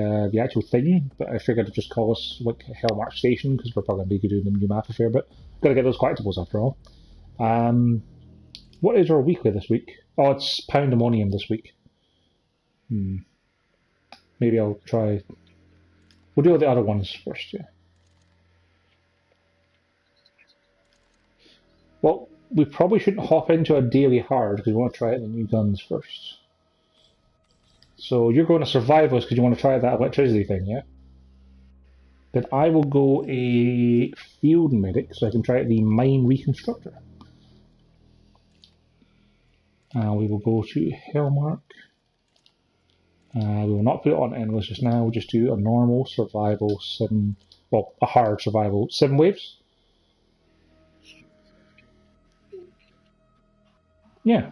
the actual thing, but I figured I'd just call us like Hellmark Station because we're probably going to be doing the new map a fair bit. Got to get those collectibles after all. What is our weekly this week? Oh, it's Poundemonium this week. Maybe I'll try. We'll do all the other ones first, yeah. Well, we probably shouldn't hop into a daily hard because we want to try out the new guns first. So you're going to survivalist because you want to try that electricity thing, yeah? Then I will go a field medic so I can try out the mine reconstructor. We will go to Hellmark. We will not put it on endless just now. We'll just do a normal survival 7, well, a hard survival 7 waves. Yeah,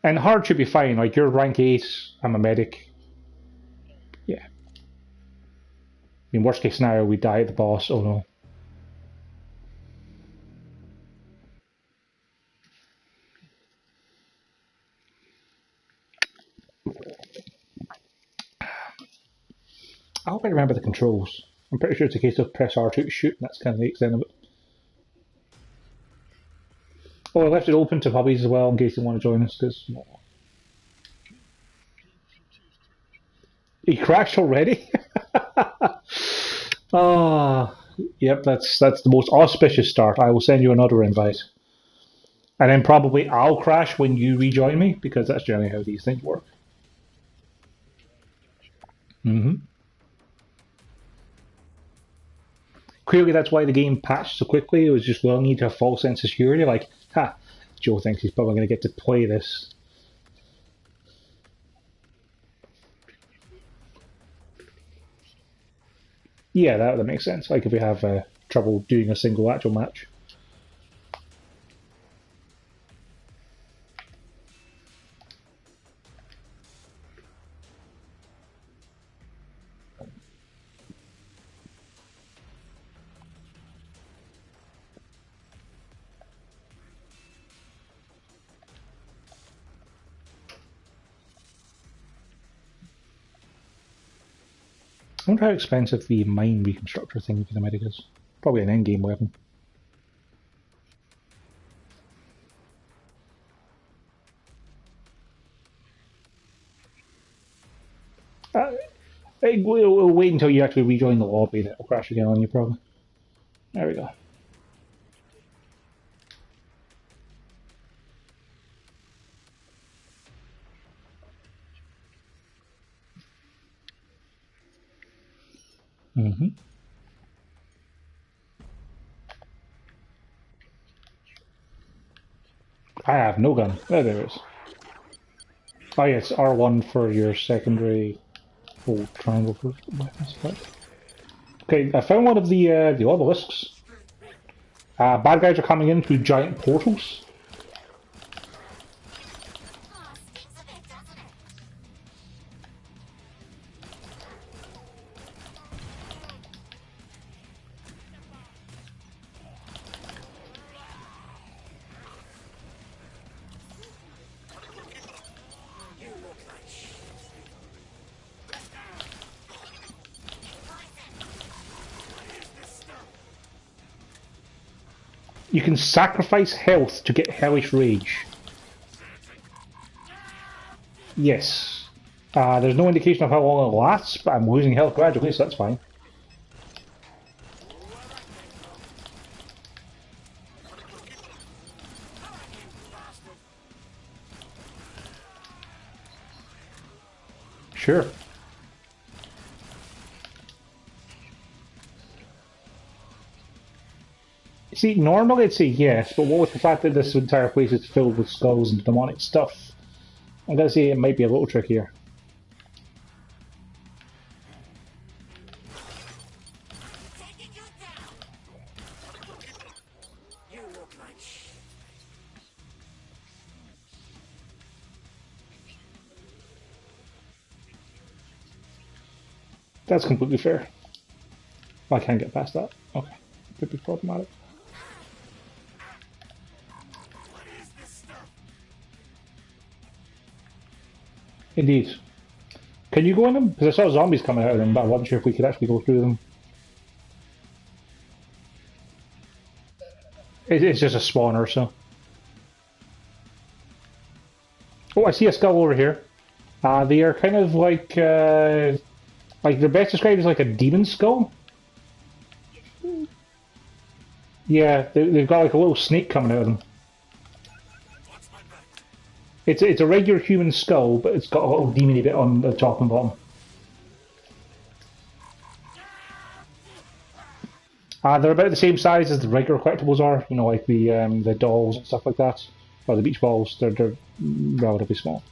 and hard should be fine. Like you're rank 8, I'm a medic. Yeah. In worst case scenario, we die at the boss. Oh no. I hope I remember the controls. I'm pretty sure it's a case of press R2 to shoot, and that's kind of the extent of it. Oh, I left it open to puppies as well in case they want to join us, because... He crashed already? Ah, yep, that's the most auspicious start. I will send you another invite. And then probably I'll crash when you rejoin me, because that's generally how these things work. Clearly that's why the game patched so quickly. It was just, well, need to have false sense of security. Like, ha, Joe thinks he's probably going to get to play this. Yeah, that makes sense. Like if we have trouble doing a single actual match. I wonder how expensive the mine reconstructor thing for the medic is. Probably an endgame weapon. We'll wait until you actually rejoin the lobby and it'll crash again on you probably. There we go. I have no gun. There it is. Oh yeah, it's R1 for your secondary hold triangle for weapons. Okay, I found one of the obelisks. Bad guys are coming in through giant portals. You can sacrifice health to get Hellish Rage. Yes. There's no indication of how long it lasts, but I'm losing health gradually, so that's fine. Sure. See, normally I'd say yes, but what with the fact that this entire place is filled with skulls and demonic stuff, I'm gonna say it might be a little trickier. That's completely fair. I can't get past that. Okay. Could be problematic. Indeed. Can you go in them? Because I saw zombies coming out of them, but I wasn't sure if we could actually go through them. It's just a spawner, so. Oh, I see a skull over here. They are kind of like they're best described as like a demon skull. Yeah, they've got like a little snake coming out of them. It's a regular human skull, but it's got a little demony bit on the top and bottom. They're about the same size as the regular collectibles are. You know, like the dolls and stuff like that, or the beach balls. They're relatively small.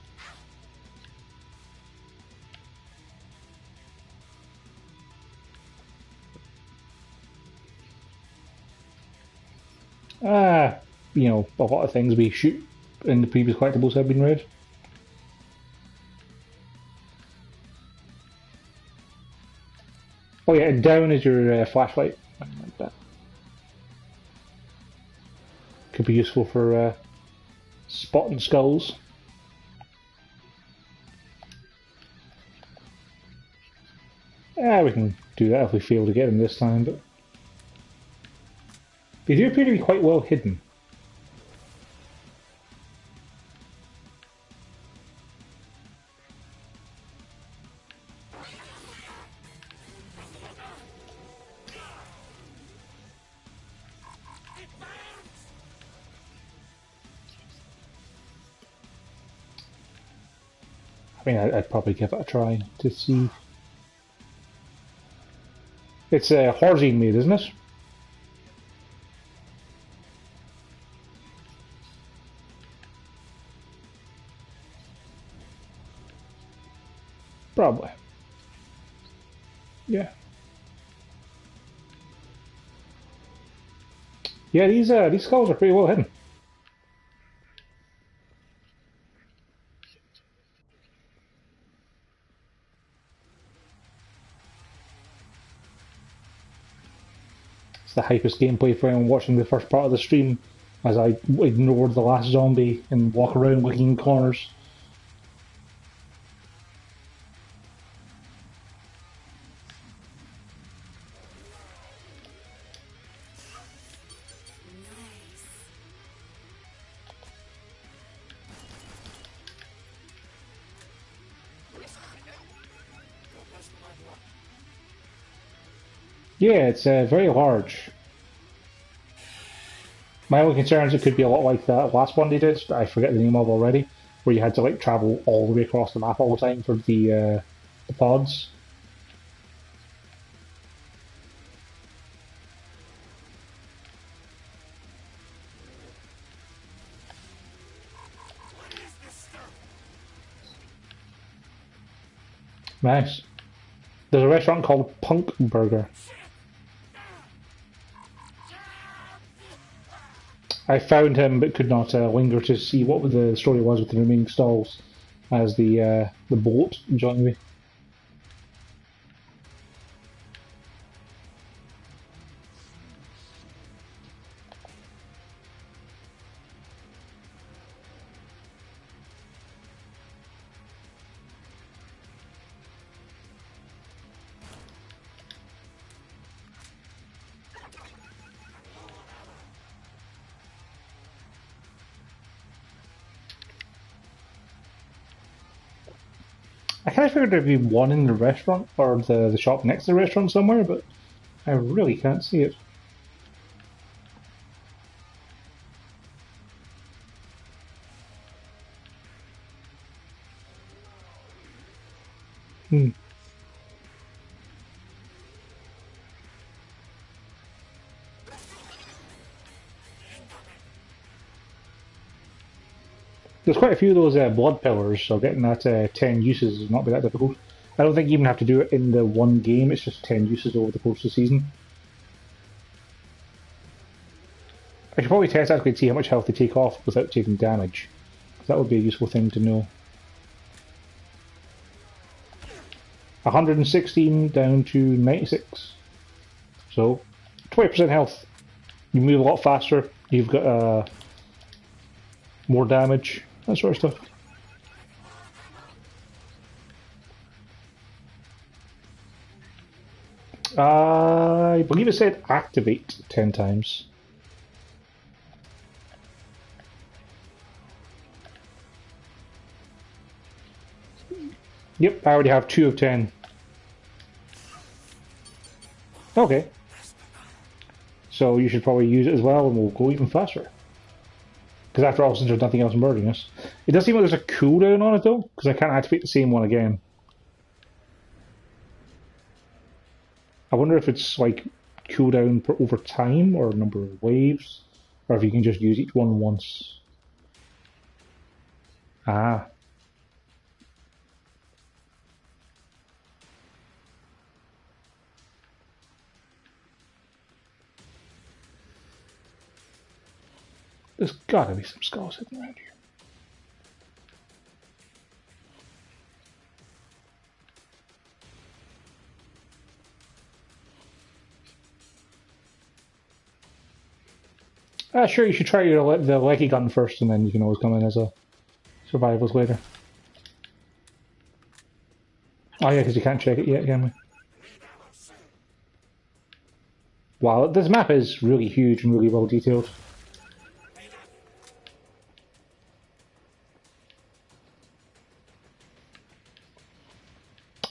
You know, a lot of things we shoot in the previous collectibles have been red. Oh yeah, and down is your flashlight. Like that. Could be useful for spotting skulls. Yeah, we can do that if we fail to get them this time, but they do appear to be quite well hidden. I mean, I'd probably give it a try to see. It's Horzine made, isn't it? Probably. Yeah. Yeah, these skulls are pretty well hidden. It's the hypest gameplay for anyone watching the first part of the stream, as I ignored the last zombie and walk around looking in corners. Yeah, it's very large. My only concern is it could be a lot like that last one they did, that I forget the name of already, where you had to like travel all the way across the map all the time for the pods. Nice. There's a restaurant called Punk Burger. I found him but could not linger to see what the story was with the remaining stalls as the boat joined me. I kind of figured there'd be one in the restaurant or the shop next to the restaurant somewhere, but I really can't see it. Hmm. There's quite a few of those blood pillars, so getting that 10 uses is not be that difficult. I don't think you even have to do it in the one game, it's just 10 uses over the course of the season. I should probably test actually to see how much health they take off without taking damage. That would be a useful thing to know. 116 down to 96. So, 20% health. You move a lot faster, you've got more damage, that sort of stuff. I believe it said activate 10 times. Yep, I already have 2 of 10. Okay. So you should probably use it as well and we'll go even faster. Because after all, since there's nothing else murdering us. It does seem like there's a cooldown on it though, because I can't activate the same one again. I wonder if it's like cooldown over time or number of waves, or if you can just use each one once. Ah. There's gotta be some skulls hidden around here. Sure, you should try the leggy gun first, and then you can always come in as a survivalist later. Oh yeah, because you can't check it yet, can we? Wow, this map is really huge and really well detailed.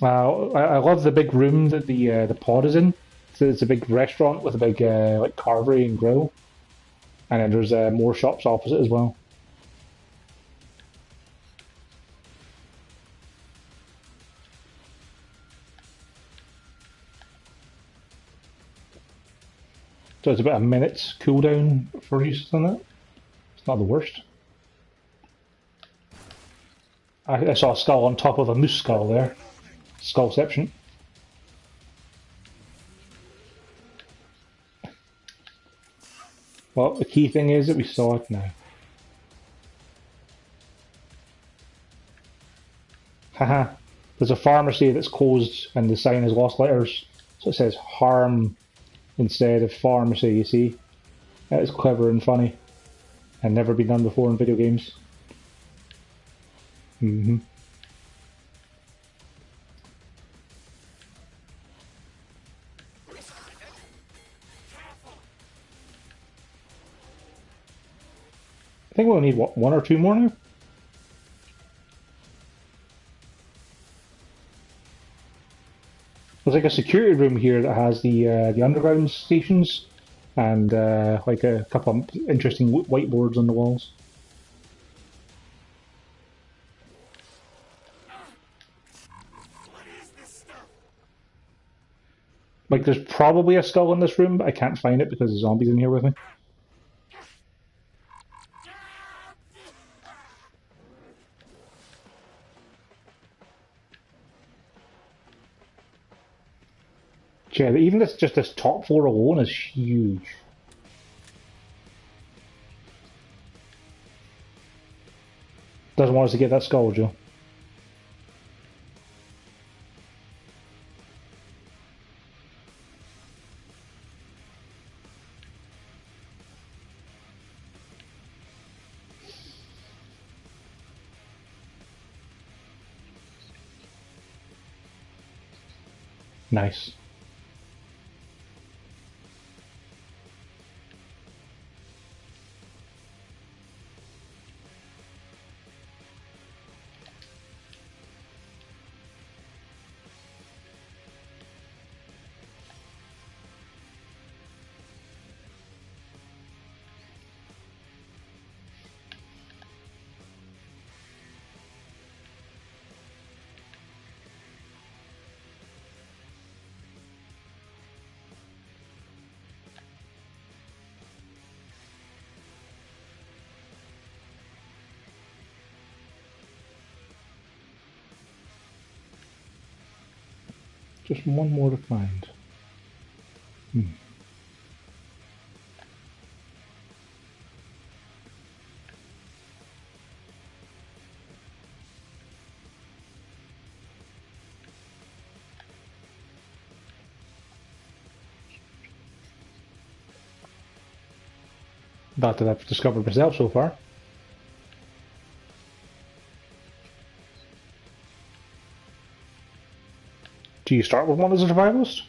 I love the big room that the pod is in. So it's a big restaurant with a big like carvery and grill, and then there's more shops opposite as well. So it's about a minute's cooldown for use on that. It's not the worst. I saw a skull on top of a moose skull there. Skullception. Well, the key thing is that we saw it now. Haha. There's a pharmacy that's closed and the sign has lost letters. So it says harm instead of pharmacy, you see. That is clever and funny. And never been done before in video games. Mm-hmm. I think we'll need, what, 1 or 2 more now? There's like a security room here that has the underground stations and like a couple of interesting whiteboards on the walls. Like there's probably a skull in this room, but I can't find it because the zombies in here with me. Yeah, even this top floor alone is huge. Doesn't want us to get that skull, Joe. Nice. Just one more to find. Not that I've discovered myself so far. Do you start with one as a survivalist?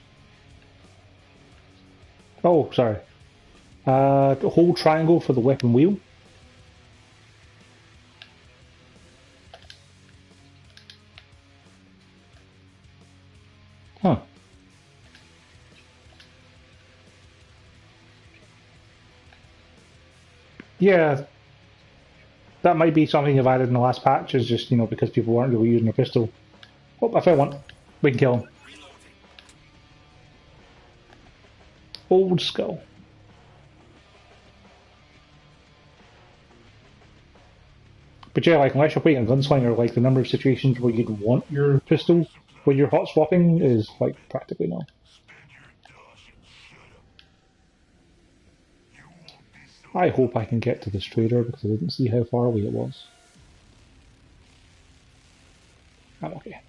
Oh, sorry. Hold triangle for the weapon wheel. Huh. Yeah, that might be something you've added in the last patch, is just, because people weren't really using a pistol. Oh, I found one. We can kill him. Old skull. But yeah, like, unless you're playing a gunslinger, like, the number of situations where you'd want your pistol when you're hot swapping is, like, practically none. I hope I can get to this trader because I didn't see how far away it was. I'm okay.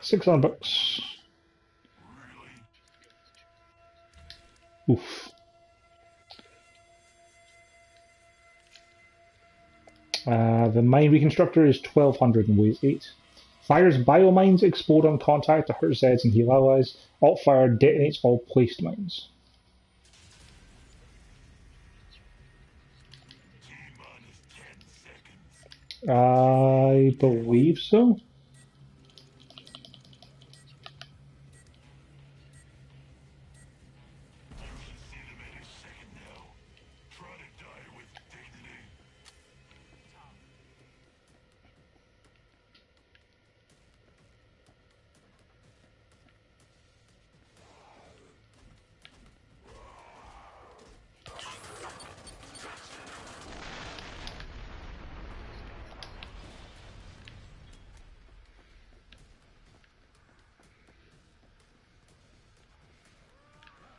$600. Oof. The mine reconstructor is 1200 and weighs 8. Fires biomines, explode on contact to hurt Zeds and heal allies. Alt fire detonates all placed mines. I believe so.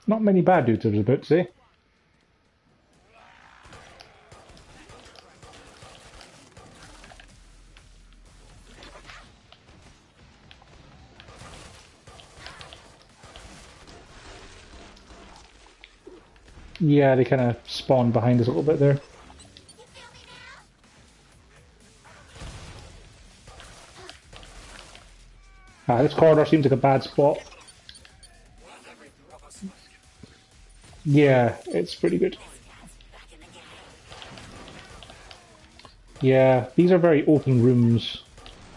Not many bad dudes, I was about to say. Yeah, they kind of spawned behind us a little bit there. This corridor seems like a bad spot. Yeah, it's pretty good. Yeah, these are very open rooms.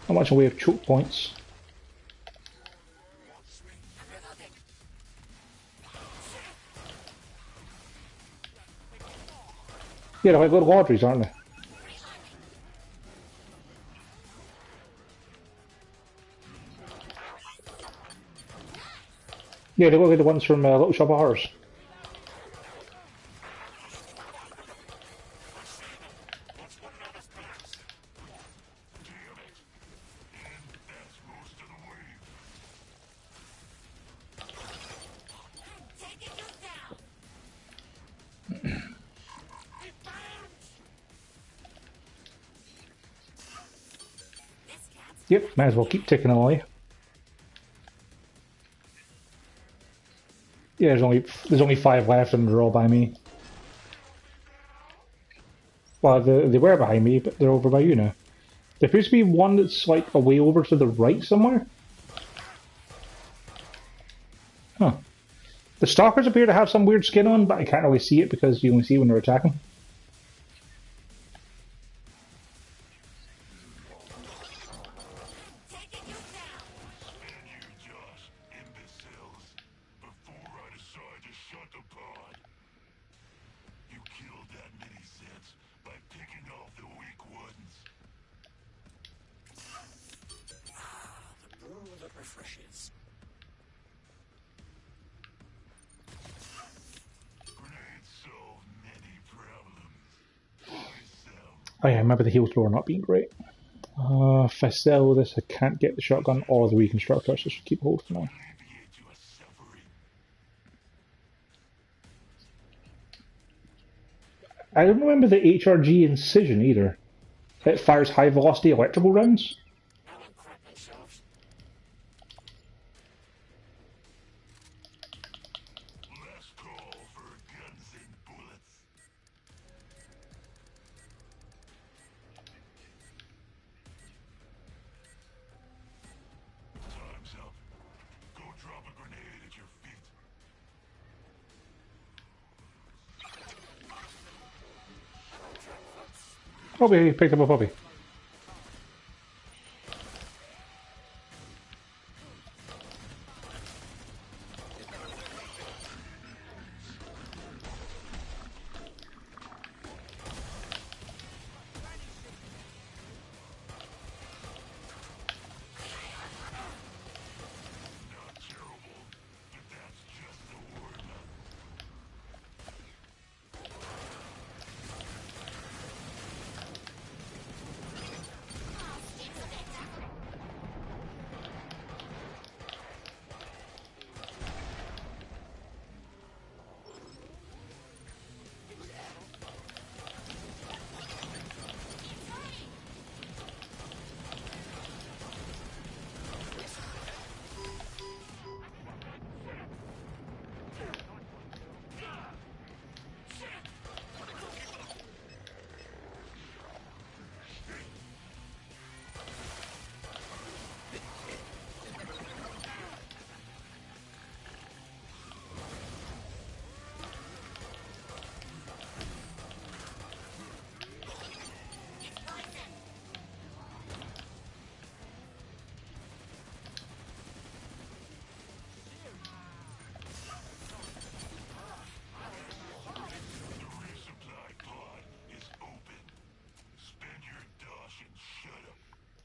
Not much in the way of choke points. Yeah, they're like little lotteries, aren't they? Yeah, they look like the ones from Little Shop of Horrors. Yep, might as well keep ticking away. Yeah, there's only 5 left and they're all by me. Well, they were behind me, but they're over by you now. There appears to be one that's like away over to the right somewhere. Huh. The stalkers appear to have some weird skin on, but I can't really see it because you only see when they're attacking. Oh yeah, I remember the heal thrower not being great. If I sell this, I can't get the shotgun or the reconstructor, so I should keep hold for now. I don't remember the HRG Incision either. It fires high velocity electrical rounds. Oh, we picked up a puppy.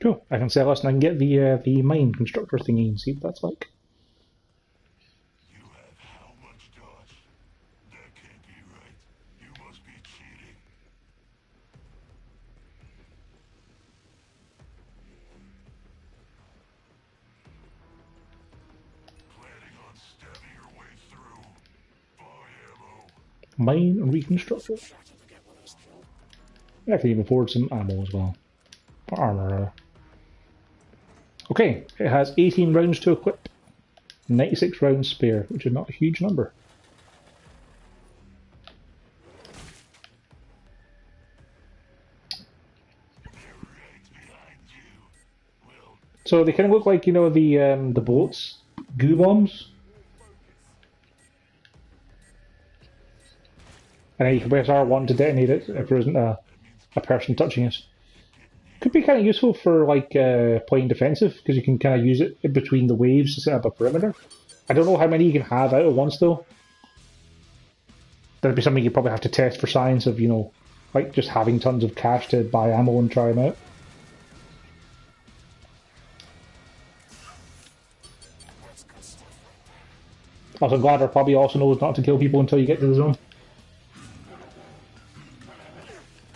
Cool. I can sell us and I can get the mine constructor thingy and see what that's like. You have how much dodge? That can't be right. You must be cheating. Planning on stabbing your way through. Buy ammo. Mine and reconstructor. I can even afford some ammo as well. Or armor. Okay, it has 18 rounds to equip. 96 rounds spare, which is not a huge number. So they kind of look like, you know, the boats, goo bombs. And then you can press R1 to detonate it if there isn't a person touching it. Could be kind of useful for like playing defensive because you can kind of use it in between the waves to set up a perimeter. I don't know how many you can have out at once though. That'd be something you probably have to test for science of, you know, like just having tons of cash to buy ammo and try them out. Also, I'm glad our puppy also knows not to kill people until you get to the zone.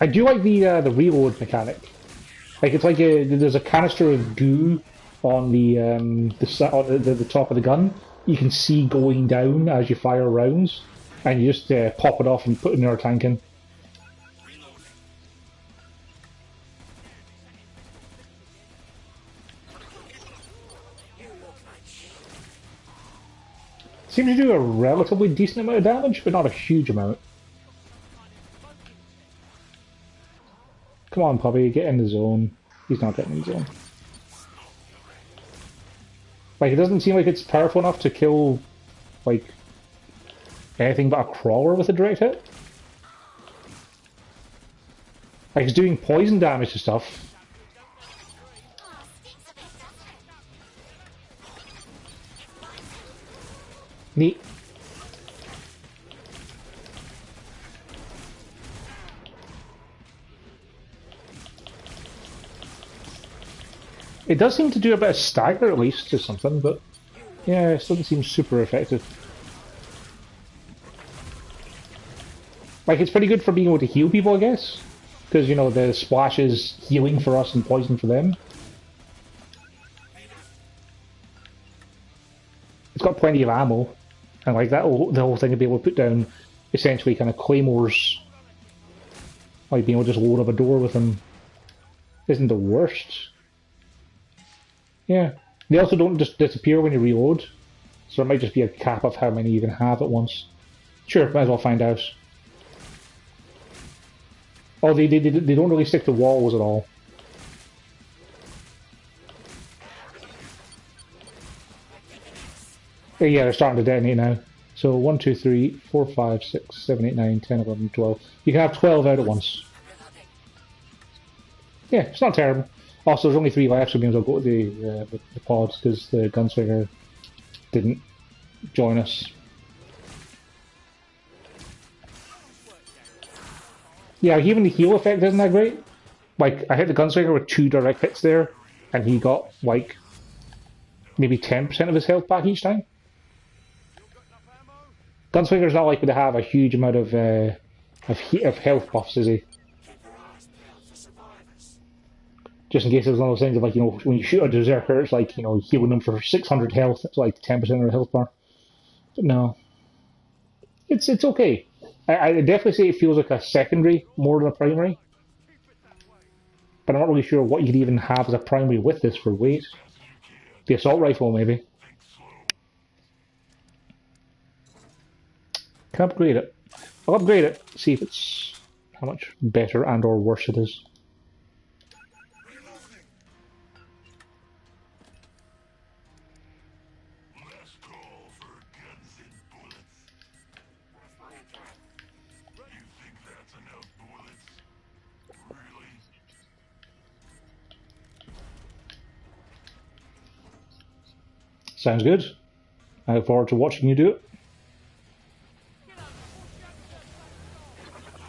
I do like the reload mechanic. Like it's like there's a canister of goo on the top of the gun. You can see going down as you fire rounds, and you just pop it off and put another tank in. Seems to do a relatively decent amount of damage, but not a huge amount. Come on, puppy, get in the zone. He's not getting in the zone. Like, it doesn't seem like it's powerful enough to kill, like, anything but a crawler with a direct hit. Like, it's doing poison damage to stuff. Neat. It does seem to do a bit of stagger at least to something, but yeah, it doesn't seem super effective. Like, it's pretty good for being able to heal people, I guess. Because, you know, the splash is healing for us and poison for them. It's got plenty of ammo. And like that, the whole thing to be able to put down essentially kind of claymores. Like being able to just load up a door with them isn't the worst. Yeah. They also don't just disappear when you reload. So there might just be a cap of how many you can have at once. Sure, might as well find out. Oh, they don't really stick to walls at all. Yeah, they're starting to detonate now. So 1, 2, 3, 4, 5, 6, 7, 8, 9, 10, 11, 12. You can have 12 out at once. Yeah, it's not terrible. Also, there's only 3 left, so means I'll go to the pods because the gunslinger didn't join us. Yeah, even the heal effect isn't that great. Like, I hit the gunslinger with 2 direct hits there, and he got, like, maybe 10% of his health back each time. Gunslinger's not likely to have a huge amount of health buffs, is he? Just in case it's one of those things of, like, you know, when you shoot a berserker, it's like, you know, healing them for 600 health, it's like 10% of their health bar. But no. It's okay. I definitely say it feels like a secondary more than a primary. But I'm not really sure what you could even have as a primary with this for weight. The assault rifle, maybe. Can upgrade it. I'll upgrade it, see if it's how much better and or worse it is. Last call for guns and bullets. You think that's enough bullets? Really? Sounds good. I look forward to watching you do it.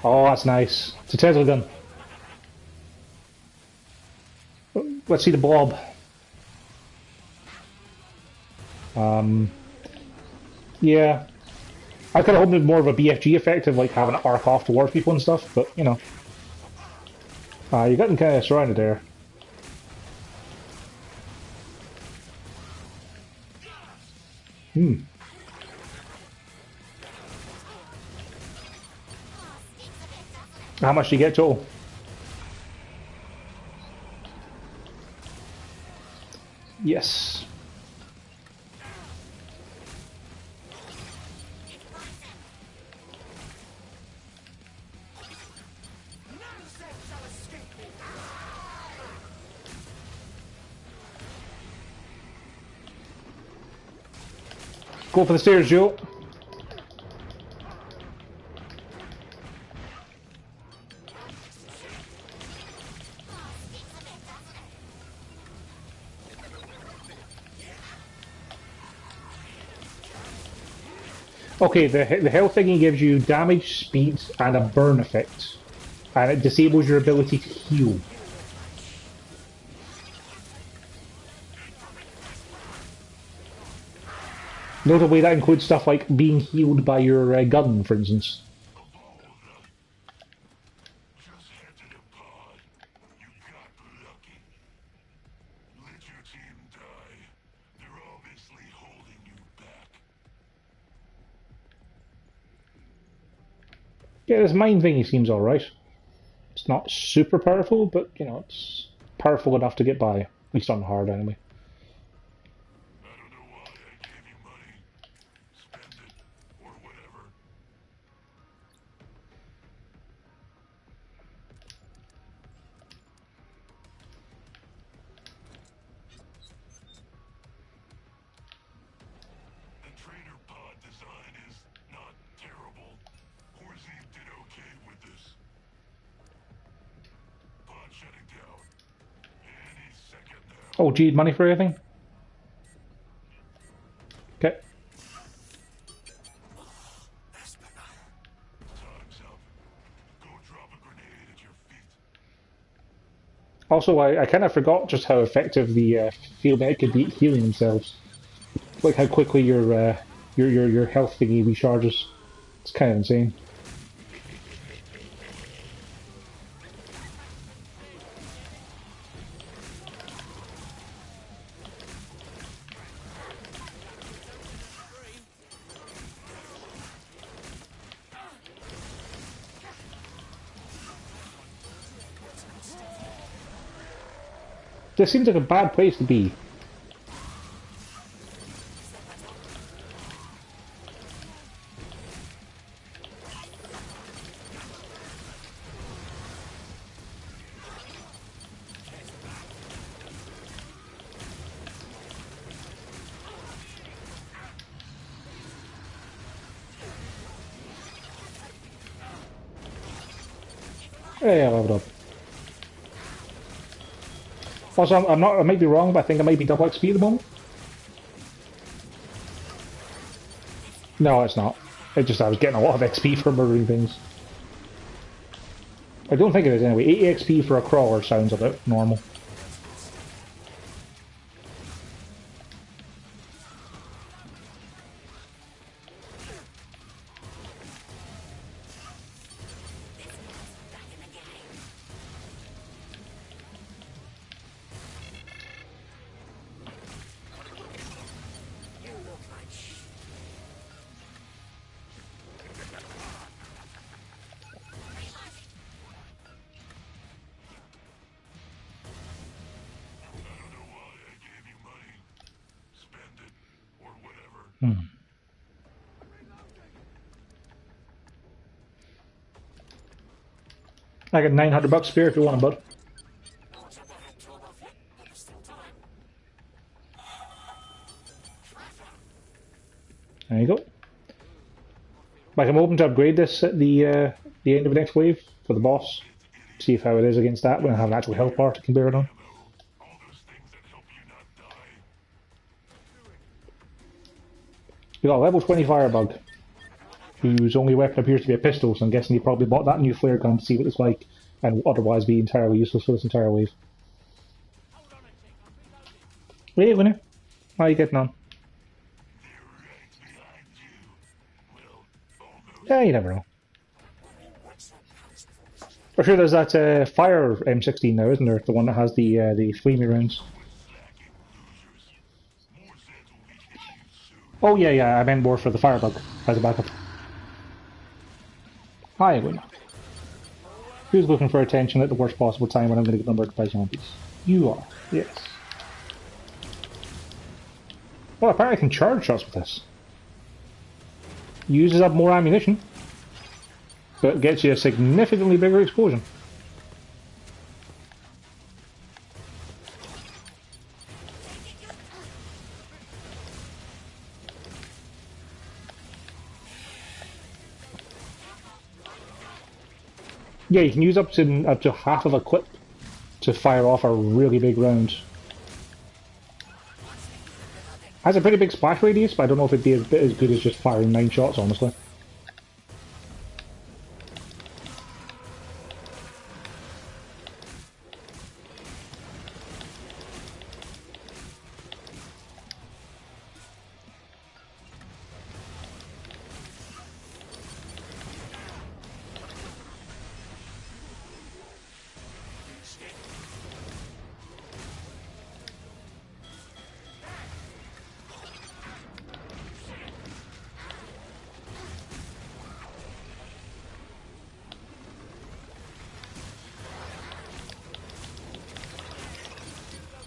Oh, that's nice. It's a Tesla gun. Let's see the blob. Yeah. I could have hoped more of a BFG effect of like having it arc off towards people and stuff, but you know. You're getting kind of surrounded there. How much do you get total? Yes. Go for the stairs, Joe. Okay, the health thingy gives you damage, speed, and a burn effect. And it disables your ability to heal. Notably, that includes stuff like being healed by your gun, for instance. Just head to the pod. You got lucky. Let your team die. They're obviously holding you back. Yeah, this mine thingy seems alright. It's not super powerful, but, you know, it's powerful enough to get by. At least on hard, anyway. I don't know why I gave you money. Spend it, or whatever. The trainer pod design is not terrible. Horsey did okay with this. Pod shutting down. Any second now. Oh, gee, money for everything? Okay. Time's up. Go drop a grenade at your feet. Also, I kind of forgot just how effective the field net could be at healing themselves. Like how quickly your health thingy recharges. It's kind of insane. This seems like a bad place to be. Hey, I leveled up. Also, I'm not. I might be wrong, but I think I might be double XP at the moment. No, it's not. It just I was getting a lot of XP for murdering things. I don't think it is anyway. 80 XP for a crawler sounds a bit normal. I got 900 bucks spare if you want them, bud. There you go. Like I'm hoping to upgrade this at the end of the next wave for the boss. See if how it is against that when I have an actual health bar to compare it on. We got a level 20 Firebug, whose only weapon appears to be a pistol, so I'm guessing he probably bought that new flare gun to see what it's like, and will otherwise be entirely useless for this entire wave. Hey, winner. How are you getting on? Yeah, you never know. For sure, there's that fire M16 now, isn't there? The one that has the flamey rounds. Oh yeah, I meant more for the Firebug as a backup. Hi, winner. Who's looking for attention at the worst possible time when I'm going to get numbered by zombies? You are, yes. Well, apparently I can charge shots with this. Uses up more ammunition, but gets you a significantly bigger explosion. Yeah, you can use up to half of a clip to fire off a really big round. Has a pretty big splash radius, but I don't know if it'd be as good as just firing 9 shots, honestly.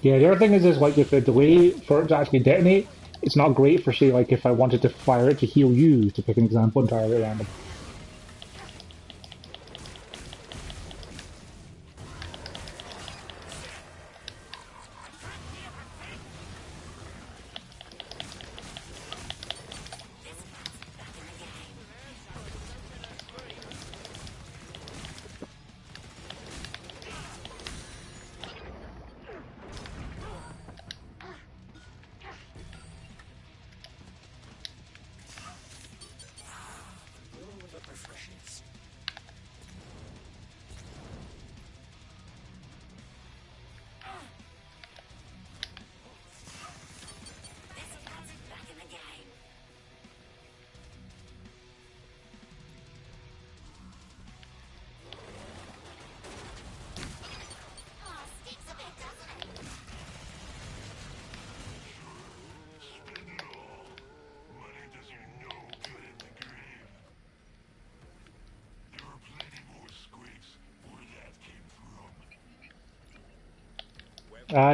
Yeah, the other thing is like with the delay for it to actually detonate, it's not great for, say, like if I wanted to fire it to heal you, to pick an example entirely random.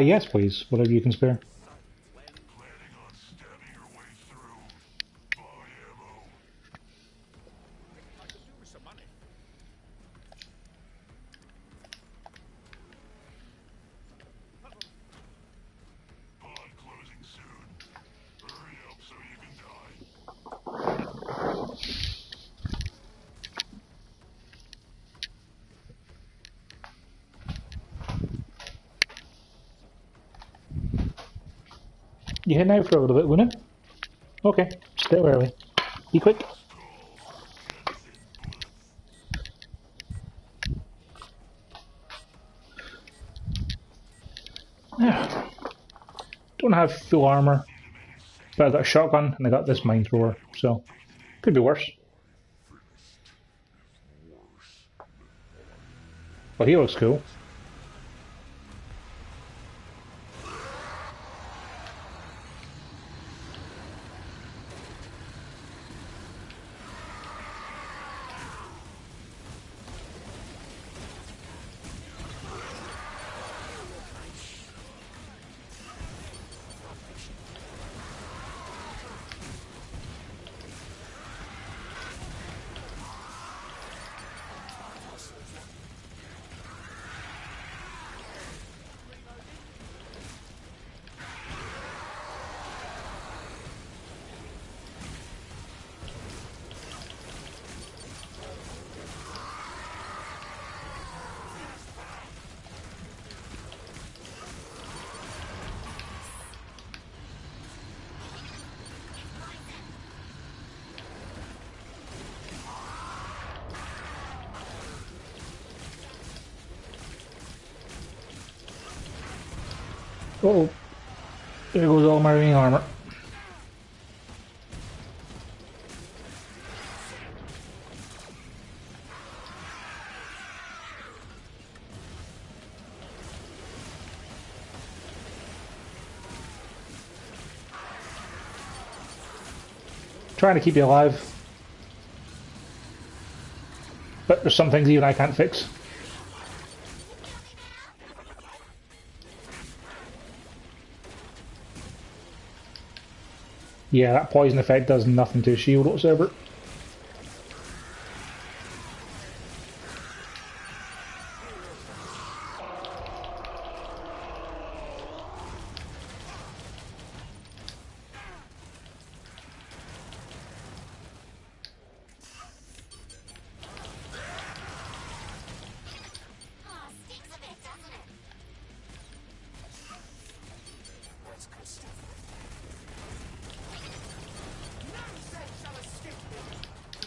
Yes, please. Whatever you can spare. You heading out for a little bit, wouldn't it? Okay, still early. Be quick. Yeah. Don't have full armor, but I got a shotgun and I got this mine thrower, so could be worse. Well, he looks cool. Oh, there goes all my ring armor. Trying to keep you alive. But there's some things even I can't fix. Yeah, that poison effect does nothing to shield whatsoever.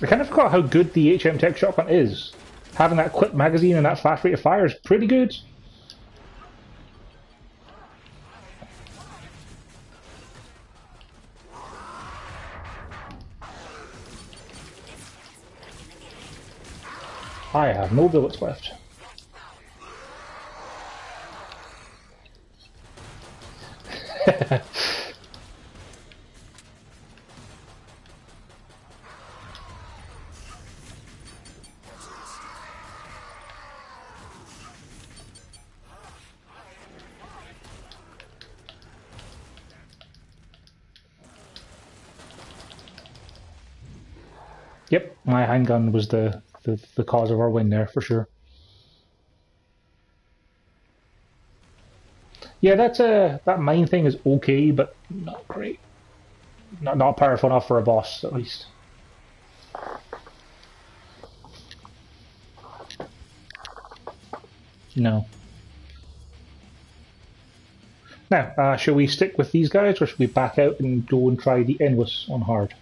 I kind of forgot how good the HM Tech shotgun is. Having that quick magazine and that fast rate of fire is pretty good. I have no bullets left. Yep, my handgun was the cause of our win there, for sure. Yeah, that mine thing is okay, but not great. Not powerful enough for a boss, at least. No. Now, shall we stick with these guys, or should we back out and go and try the Endless on hard?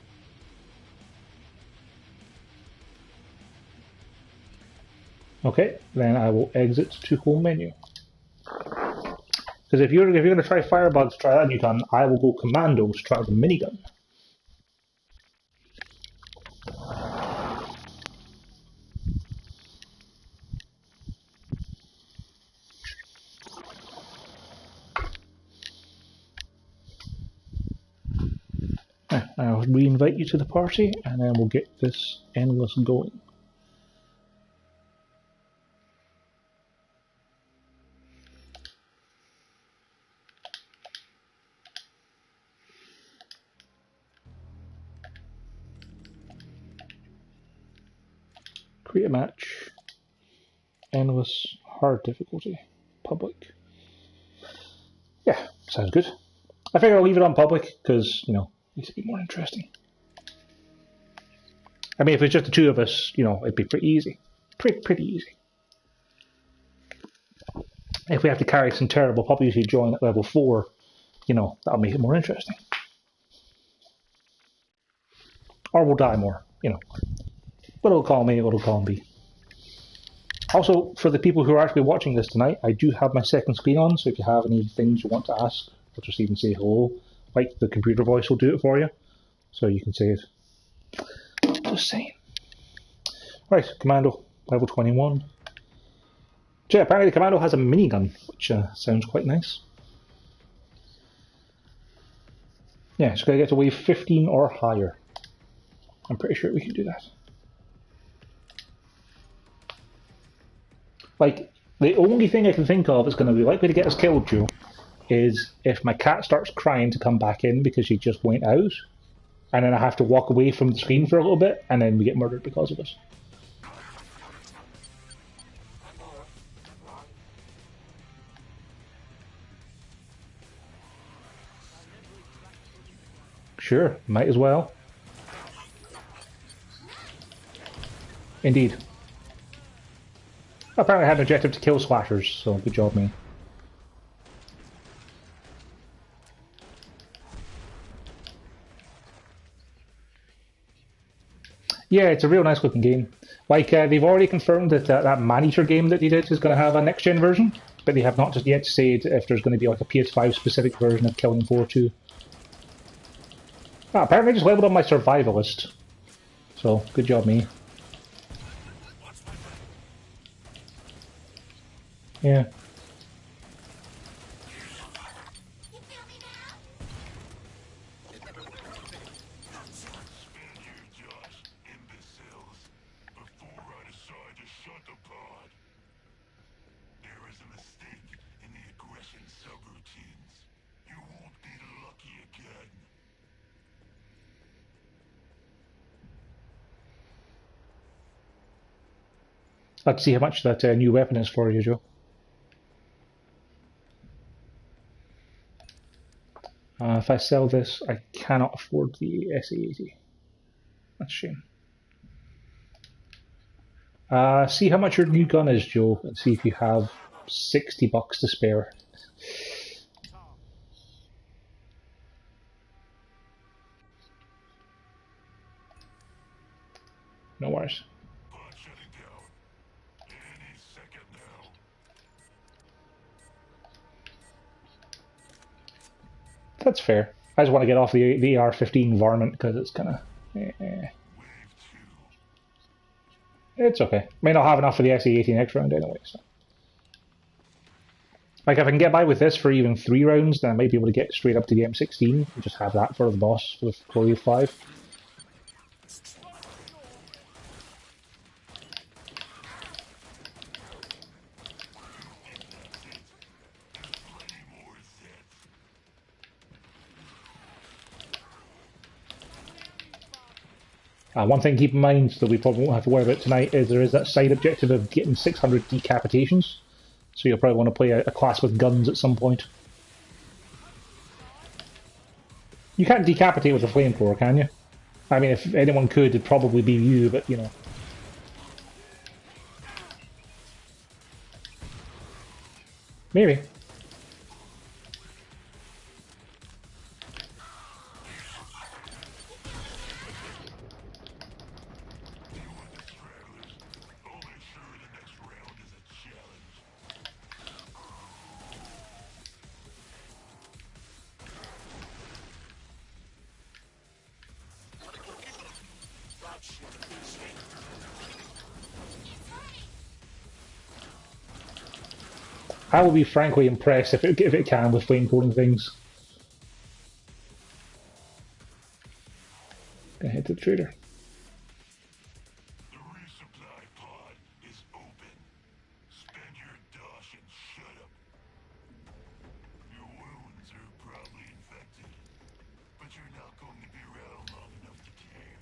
Okay, then I will exit to home menu. Because if you're going to try Firebugs, try that new gun. I will go Commandos, try the minigun. I'll re-invite you to the party, and then we'll get this Endless going. Create a match. Endless hard difficulty. Public. Yeah, sounds good. I figure I'll leave it on public because, you know, it needs to be more interesting. I mean, if it's just the two of us, you know, it'd be pretty easy. Pretty easy. If we have to carry some terrible puppies who join at level 4 you know, that'll make it more interesting. Or we'll die more, you know. Little column A, little column B. Also, for the people who are actually watching this tonight, I do have my second screen on, so if you have any things you want to ask, or just even say hello, like the computer voice will do it for you, so you can say it. Just saying. Right, Commando, level 21. So yeah, apparently the Commando has a minigun, which sounds quite nice. Yeah, it's going to get to wave 15 or higher. I'm pretty sure we can do that. Like, the only thing I can think of that's going to be likely to get us killed, Joe, is if my cat starts crying to come back in because she just went out, and then I have to walk away from the screen for a little bit, and then we get murdered because of it. Sure, might as well. Indeed. Apparently I had an objective to kill slashers, so good job, me. Yeah, it's a real nice looking game. Like, they've already confirmed that that Man-Eater game that they did is going to have a next-gen version, but they have not just yet said if there's going to be like a PS5 specific version of Killing Floor 2. Ah, apparently I just leveled up my survivalist. So, good job, me. Yeah. Let's see how much that new weapon is for you, Joe. If I sell this, I cannot afford the SA-80. That's a shame. See how much your new gun is, Joe, and see if you have $60 to spare. No worries. That's fair. I just want to get off the AR-15 varmint because it's kind of... It's okay. May not have enough for the SA-80 next round anyway, so... Like, if I can get by with this for even 3 rounds, then I might be able to get straight up to the M16 and just have that for the boss for the wave 5. One thing to keep in mind that we probably won't have to worry about tonight is there is that side objective of getting 600 decapitations. So you'll probably want to play a class with guns at some point. You can't decapitate with a flamethrower, can you? I mean, if anyone could, it'd probably be you, but you know. Maybe. I will be frankly impressed if it can with flame-coating things. Gonna head to the trader. The resupply pod is open. Spend your dosh and shut up. Your wounds are probably infected, but you're not going to be around long enough to care.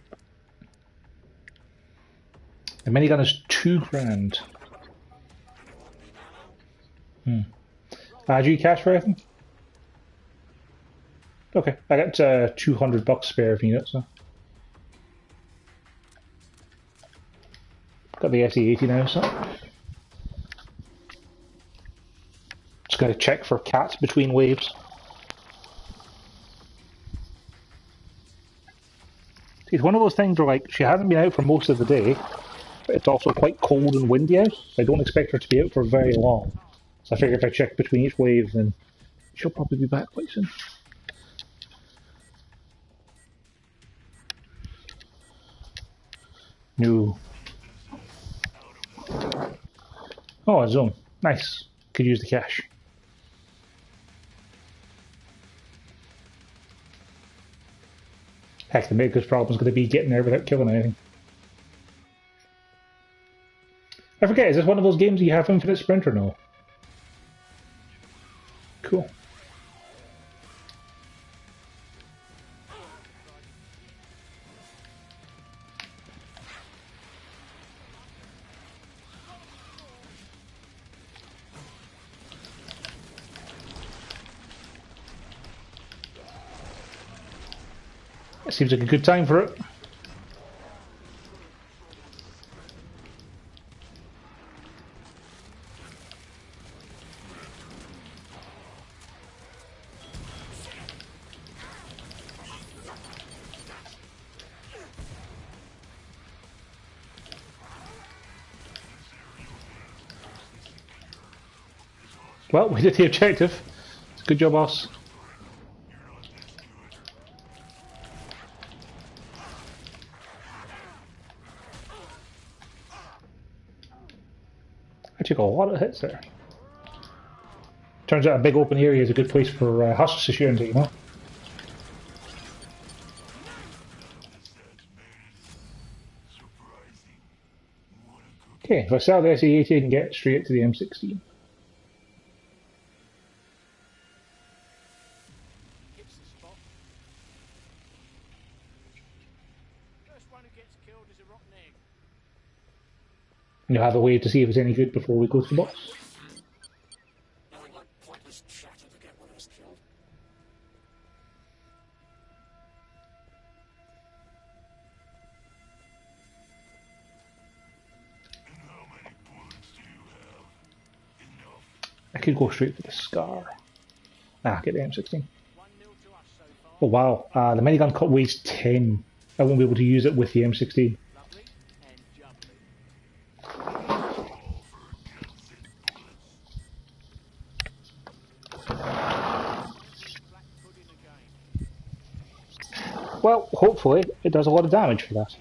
The minigun is $2,000. Do you cash for anything? Okay, I got $200 spare if you need it, so. Got the SA-80 now, so. Just gotta check for cats between waves. It's one of those things where, like, she hasn't been out for most of the day, but it's also quite cold and windy out. I don't expect her to be out for very long. So I figure if I check between each wave, then she'll probably be back quite soon. No. Oh, a zone. Nice. Could use the cash. Heck, the biggest problem is going to be getting there without killing anything. I forget, is this one of those games you have infinite sprint or no? Cool. It seems like a good time for it. Well, we did the objective. Good job, boss. I took a lot of hits there. Turns out a big open area is a good place for husks to shoot into, you know? Okay, if I sell the SE80 I can get straight to the M16. And you'll have a way to see if it's any good before we go to the boss. I could go straight for the Scar. Get the M16. Oh wow, the minigun cut weighs 10. I won't be able to use it with the M16. Well, hopefully it does a lot of damage for that.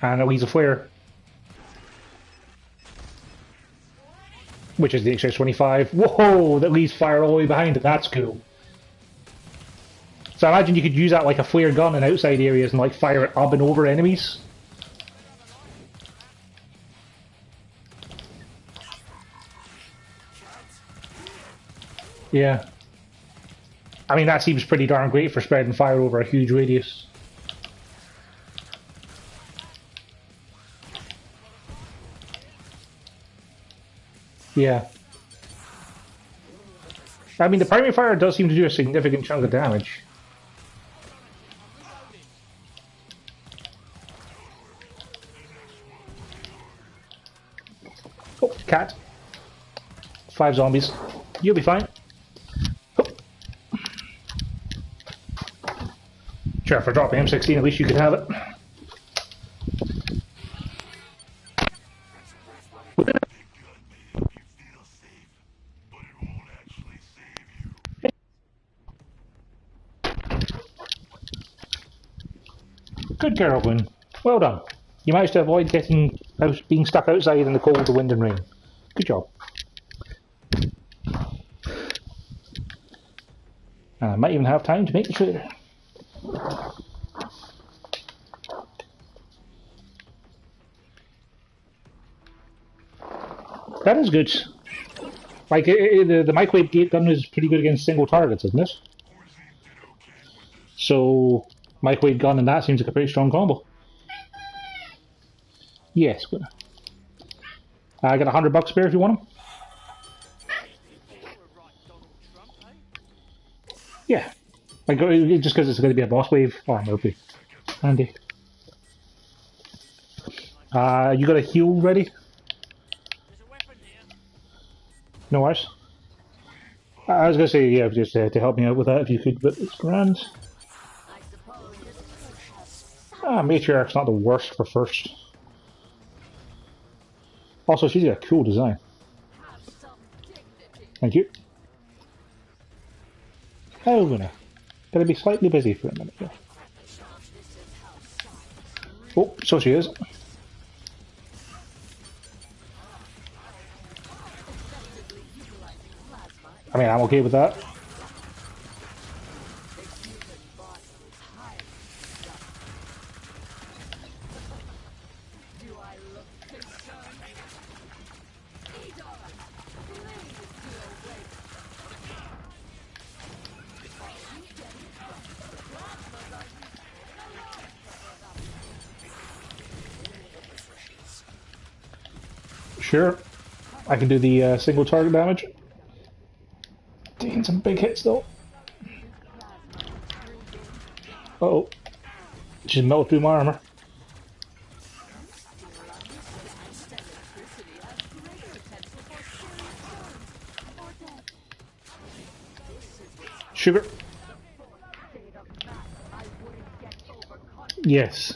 And it leaves a flare. Which is the XS25. Whoa, that leaves fire all the way behind it. That's cool. So I imagine you could use that like a flare gun in outside areas and like fire it up and over enemies. Yeah. I mean, that seems pretty darn great for spreading fire over a huge radius. Yeah. I mean, the primary fire does seem to do a significant chunk of damage. Oh, cat. 5 zombies. You'll be fine. Oh. Sure, if I drop M16, at least you could have it. Good girl, Boone. Well done. You managed to avoid being stuck outside in the cold, the wind and rain. Good job. And I might even have time to make the trader. That is good. Like, the microwave gate gun is pretty good against single targets, isn't it? So, microwave gun and that seems like a pretty strong combo. Yes, good. I got $100 spare if you want them. Yeah. Like, just because it's going to be a boss wave. Oh, that would be handy. You got a heal ready? There's a weapon here. No worries. I was gonna say, yeah, just to help me out with that if you could, but it's grand. I suppose this could help. Matriarch's not the worst for first. Also, she's got a cool design. Have some dignity. Thank you. Oh, gonna be slightly busy for a minute here. This is how science Oh, so she is. effectively utilizing plasma I mean, I'm okay with that. the human body is highly Do I look concerned? Edar, please do awake. Sure. I can do the single target damage. Taking some big hits though. Uh-oh. She's melted through my armor. Sugar. Yes.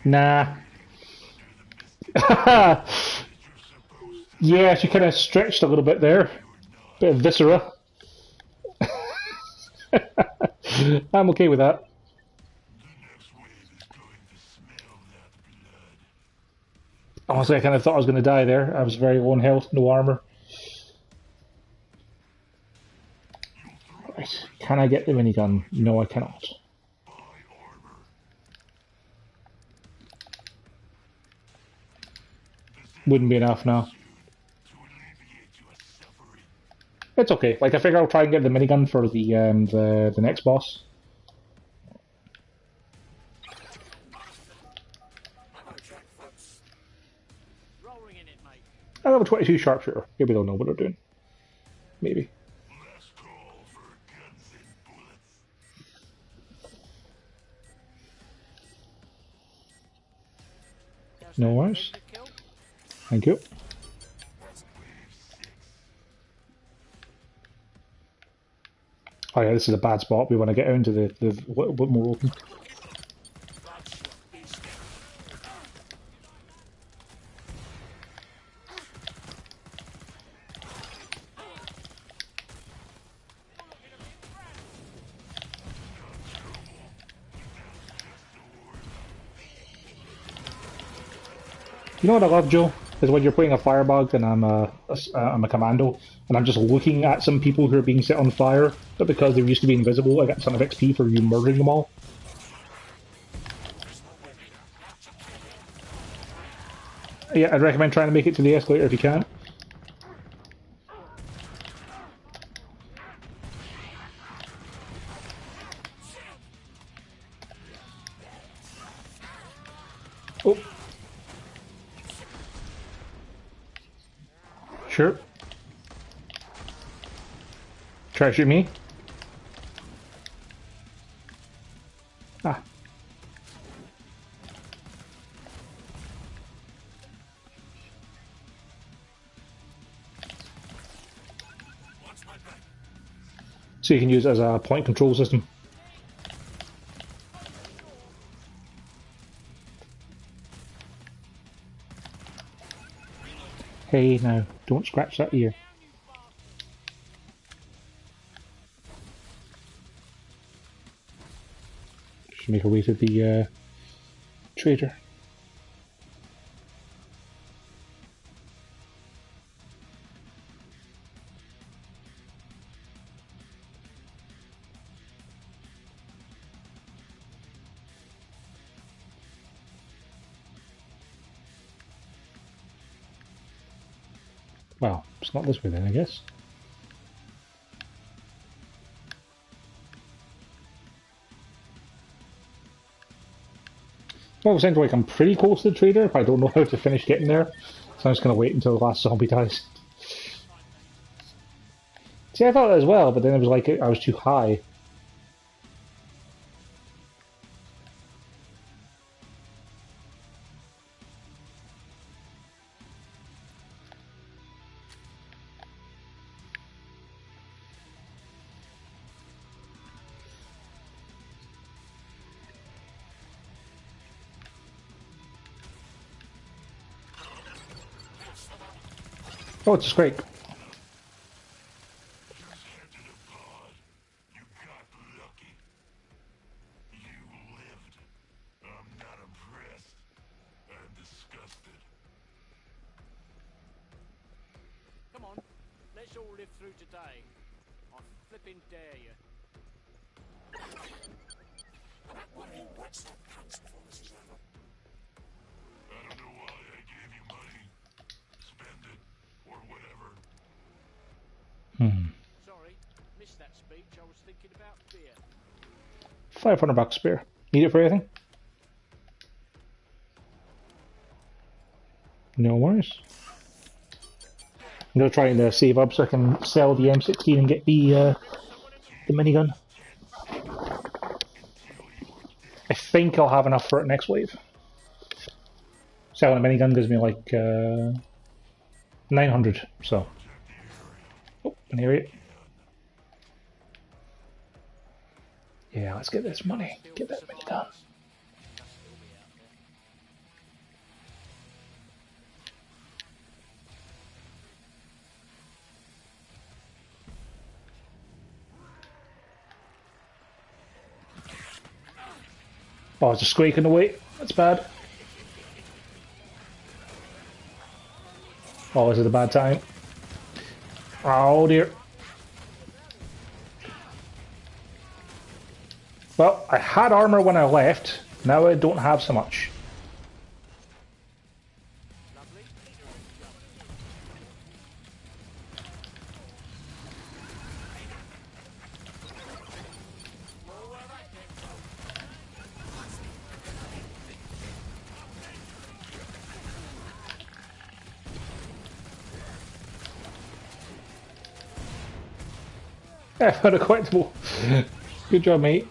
Nah. Yeah, she kind of stretched a little bit there. Bit of viscera. I'm okay with that. Honestly, I kind of thought I was going to die there. I was very low in health, no armor. Right. Can I get the minigun? No, I cannot. Wouldn't be enough now. It's okay. Like, I figure I'll try and get the minigun for the next boss. Rolling in it, mate. I have a 22 sharpshooter. Maybe they'll know what they're doing. Maybe. Last call for guns and bullets. No worries. To kill? Thank you. Oh yeah, this is a bad spot. We want to get into the little bit more open. You know what I love, Joe? Is when you're playing a firebug and I'm a commando, and I'm just looking at some people who are being set on fire, but because they used to be invisible, I get a ton of XP for you murdering them all. Yeah, I'd recommend trying to make it to the escalator if you can. Oh. Sure. Try to shoot me. Ah. So you can use it as a point control system. Hey, now, don't scratch that ear. Just make our way to the trader. Well, it's not this way then, I guess. Well, it sounds like I'm pretty close to the trader, but I don't know how to finish getting there. So I'm just going to wait until the last zombie dies. See, I thought that as well, but then it was like I was too high. Oh, it's a scrape. Just handed a pod. You got lucky. You lived. I'm not impressed. I'm disgusted. Come on, let's all live through today. I flipping dare you. I don't know why I gave you money. Spend it, or whatever. Sorry, missed that speech. I was thinking about beer. $500 spare. Need it for anything? No worries. I'm gonna try and save up so I can sell the M16 and get the minigun. I think I'll have enough for it next wave. Selling a minigun gives me like 900, so. Oh, an area. Yeah, let's get this money. Get that minigun. Oh, it's a squeak in the way. That's bad. Oh, is it a bad time? Oh dear. Well, I had armor when I left. Now I don't have so much. Lovely. Yeah, found a collectible. Good job, mate.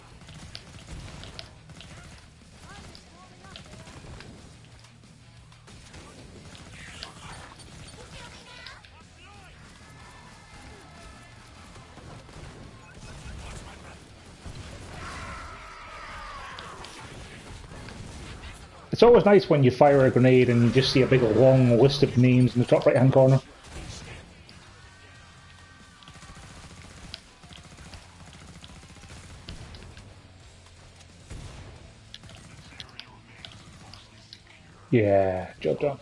It's always nice when you fire a grenade and you just see a big long list of names in the top right hand corner. Yeah, job done.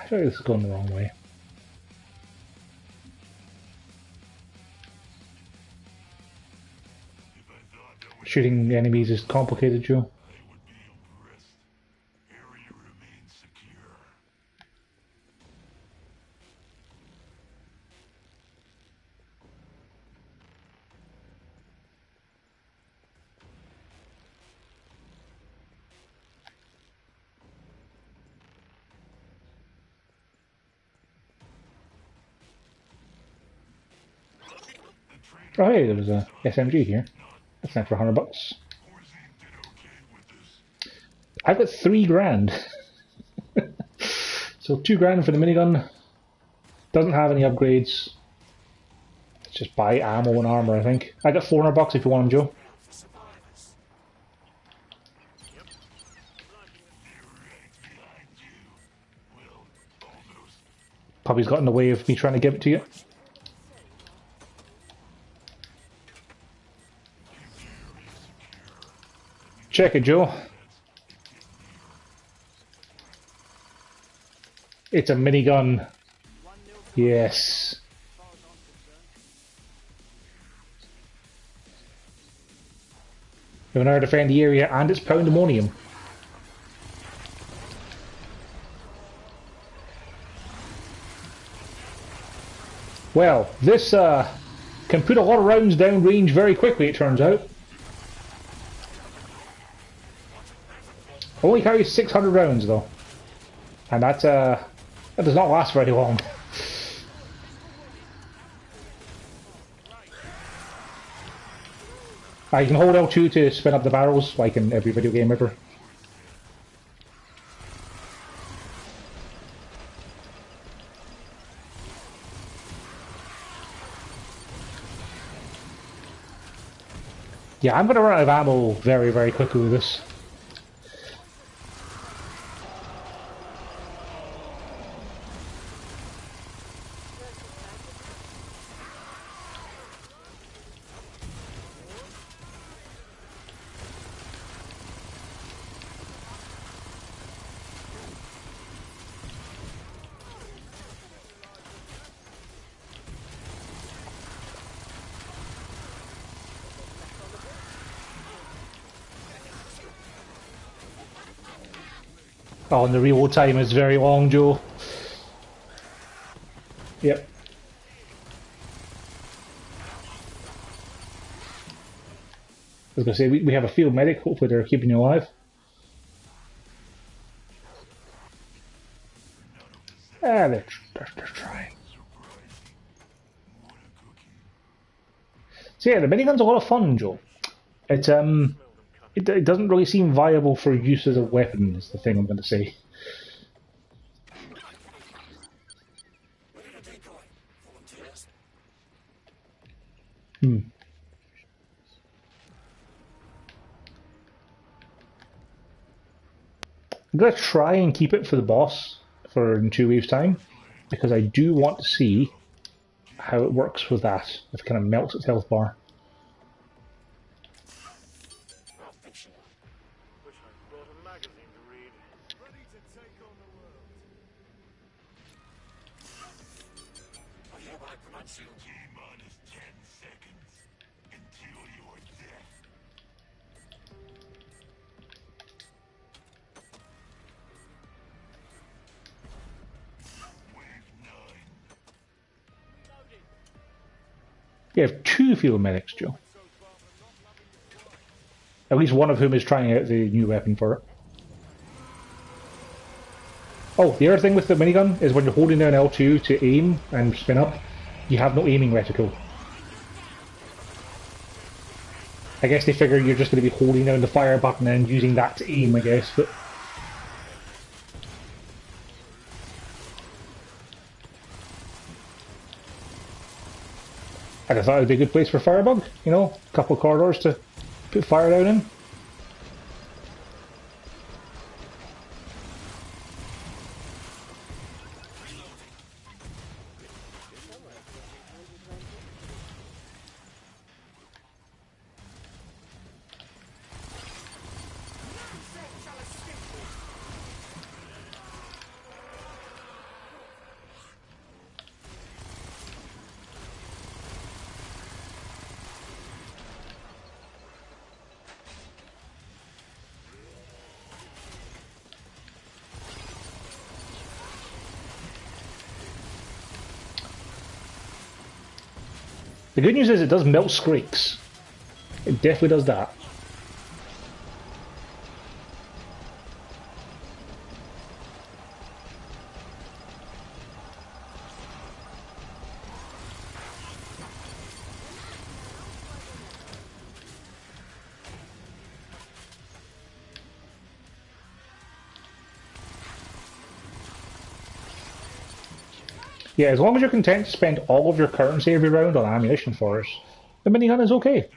I feel like this is going the wrong way. Shooting enemies is complicated, Joe. I would be impressed. Area remains secure. Oh hey, there was a SMG here. That's not for $100. I've got $3,000. So $2,000 for the minigun. Doesn't have any upgrades. Let's just buy ammo and armor, I think. I got $400 if you want them, Joe. Puppy's got in the way of me trying to give it to you. Check it, Joe. It's a minigun. 1-0 Yes. as far as I'm concerned. We now defend the area and it's pandemonium. Well, this can put a lot of rounds down range very quickly, it turns out. Only carries 600 rounds though. And that does not last very long. You can hold L2 to spin up the barrels, like in every video game ever. Yeah, I'm going to run out of ammo very, very quickly with this. Oh, and the reload time is very long, Joe. Yep. I was going to say, we have a field medic, hopefully they're keeping you alive. Ah, they're trying. So yeah, the minigun's a lot of fun, Joe. It doesn't really seem viable for use as a weapon, is the thing I'm going to say. I'm going to try and keep it for the boss for in 2 weeks' time, because I do want to see how it works with that, if it kind of melts its health bar. T-minus 10 seconds until your death. Wave 9. You have 2 field medics, Joe. At least one of whom is trying out the new weapon for it. Oh, the other thing with the minigun is when you're holding down L2 to aim and spin up, you have no aiming reticle. I guess they figure you're just going to be holding down the fire button and using that to aim, I guess, but... I just thought it would be a good place for Firebug, you know, a couple of corridors to put fire down in. The good news is it does melt Scrakes. It definitely does that. Yeah, as long as you're content to spend all of your currency every round on ammunition for us, the minigun is okay.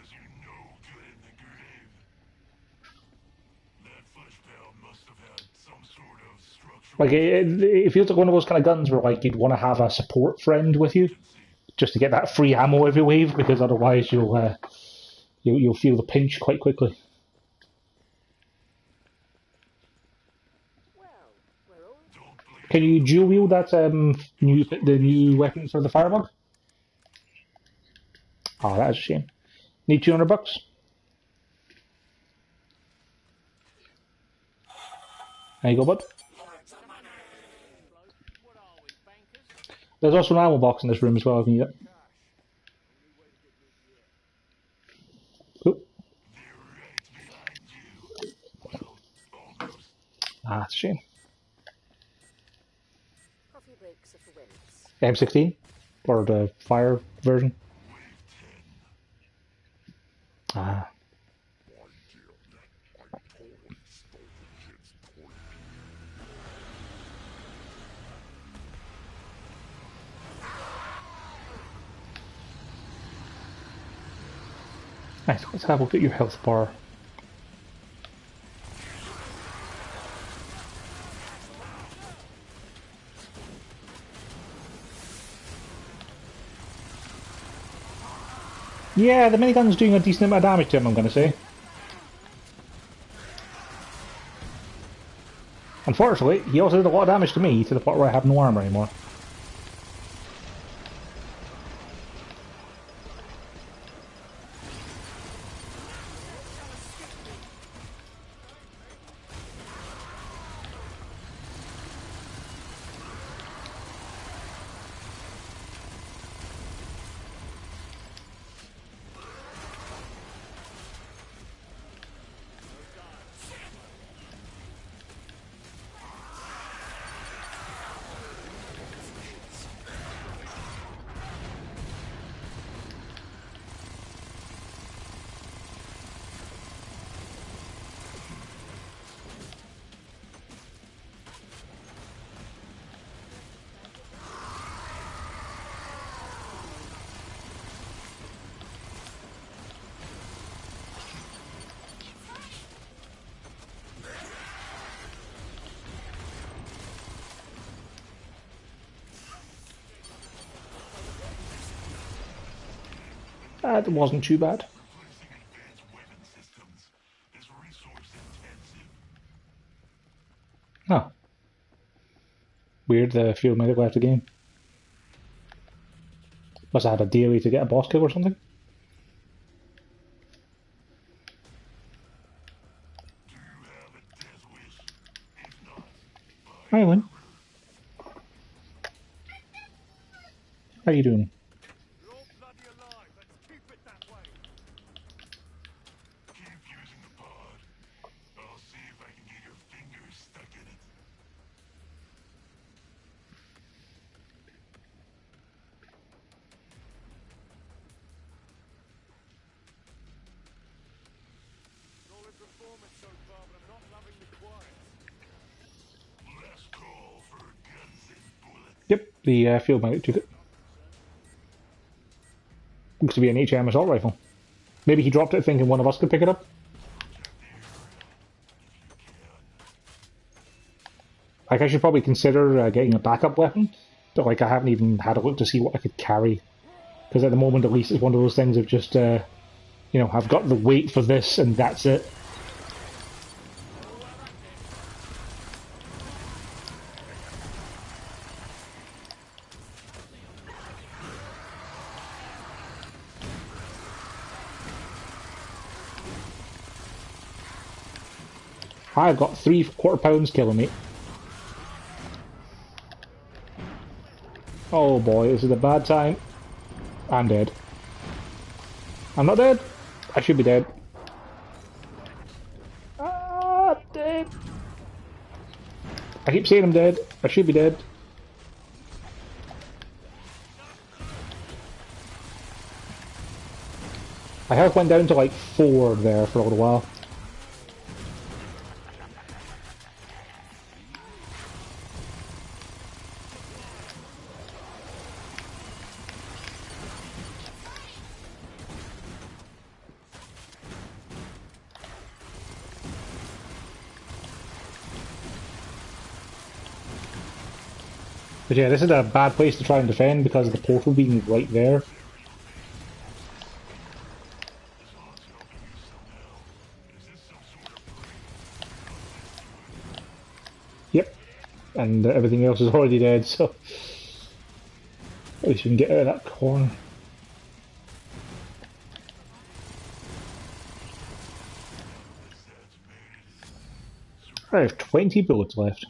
Like, it feels like one of those kind of guns where like you'd want to have a support friend with you, just to get that free ammo every wave, because otherwise you'll feel the pinch quite quickly. Can you dual wield that the new weapon for the firebug? Oh, that is a shame. Need $200. There you go, bud. What are we, bankers? There's also an ammo box in this room as well if you need it. Cool. Ah, that's a shame. Coffee breaks are for wimps. M16? Or the fire version? Ah. Nice, let's have a look at your health bar. Yeah, the minigun's doing a decent amount of damage to him, I'm going to say. Unfortunately, he also did a lot of damage to me, to the point where I have no armor anymore. That wasn't too bad. Huh. Weird, the field medic left the game. Must have had a daily to get a boss kill or something. Hi, Lynn. How you doing? You're all bloody alive. Let's keep it that way. Keep using the pod. I'll see if I can get your fingers stuck in it. Solid performance so far, but I'm not loving the quiet. Last call for guns and bullets. Yep, the field medic took it. Looks to be an HM assault rifle. Maybe he dropped it thinking one of us could pick it up. Like, I should probably consider getting a backup weapon. But, like, I haven't even had a look to see what I could carry. Because at the moment, at least, it's one of those things of just, you know, I've got the weight for this and that's it. I've got 3/4 pounds killing me. Oh boy, this is a bad time. I'm dead. I'm not dead. I should be dead. Ah, dead. I keep saying I'm dead. I should be dead. My health went down to like 4 there for a little while. But yeah, this is a bad place to try and defend because of the portal being right there. Yep. and everything else is already dead, so at least we can get out of that corner. I have 20 bullets left.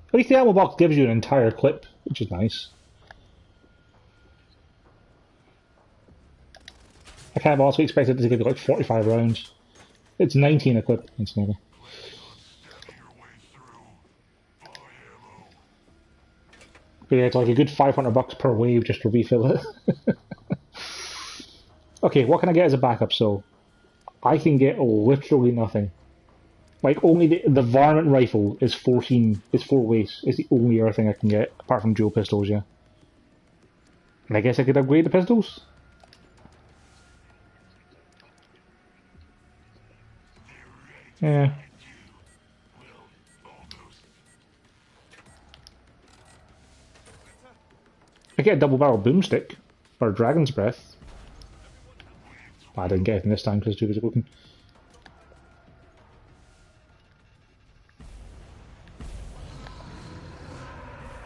At least the ammo box gives you an entire clip, which is nice. I kind of also expected it to give you like 45 rounds. It's 19 a clip, incidentally. But yeah, it's like a good $500 per wave just to refill it. Okay, what can I get as a backup? So, I can get literally nothing. Like, only the varmint rifle is 14, is 4 waste. It's the only other thing I can get, apart from dual pistols, yeah. And I guess I could upgrade the pistols? Yeah. I get a double barrel boomstick, or dragon's breath. I didn't get it this time because it was open.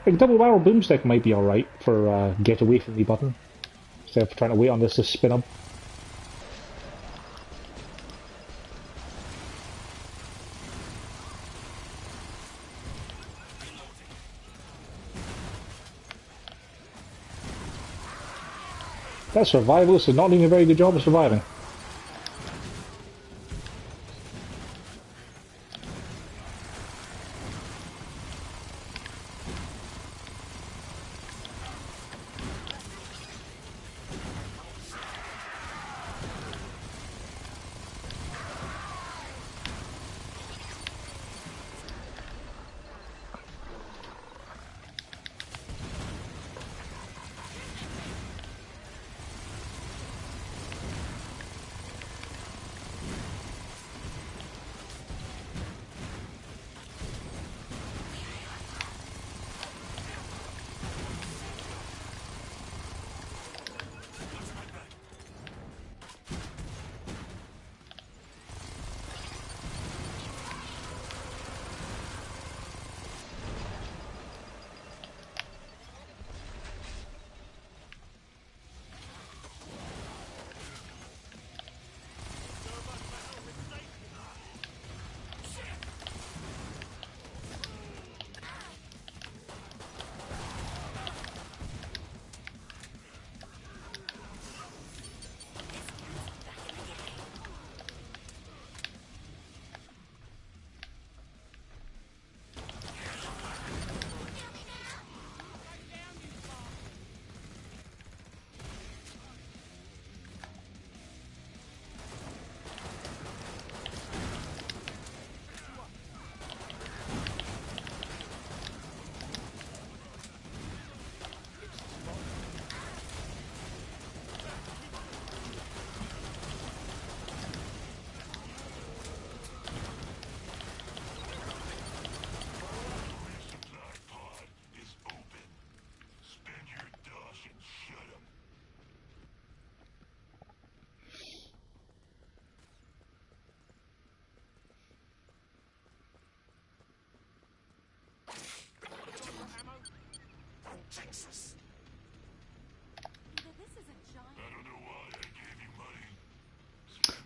Like, double barrel boomstick might be alright for get away from me button, instead of trying to wait on this to spin up. That's survivalist is not doing a very good job of surviving.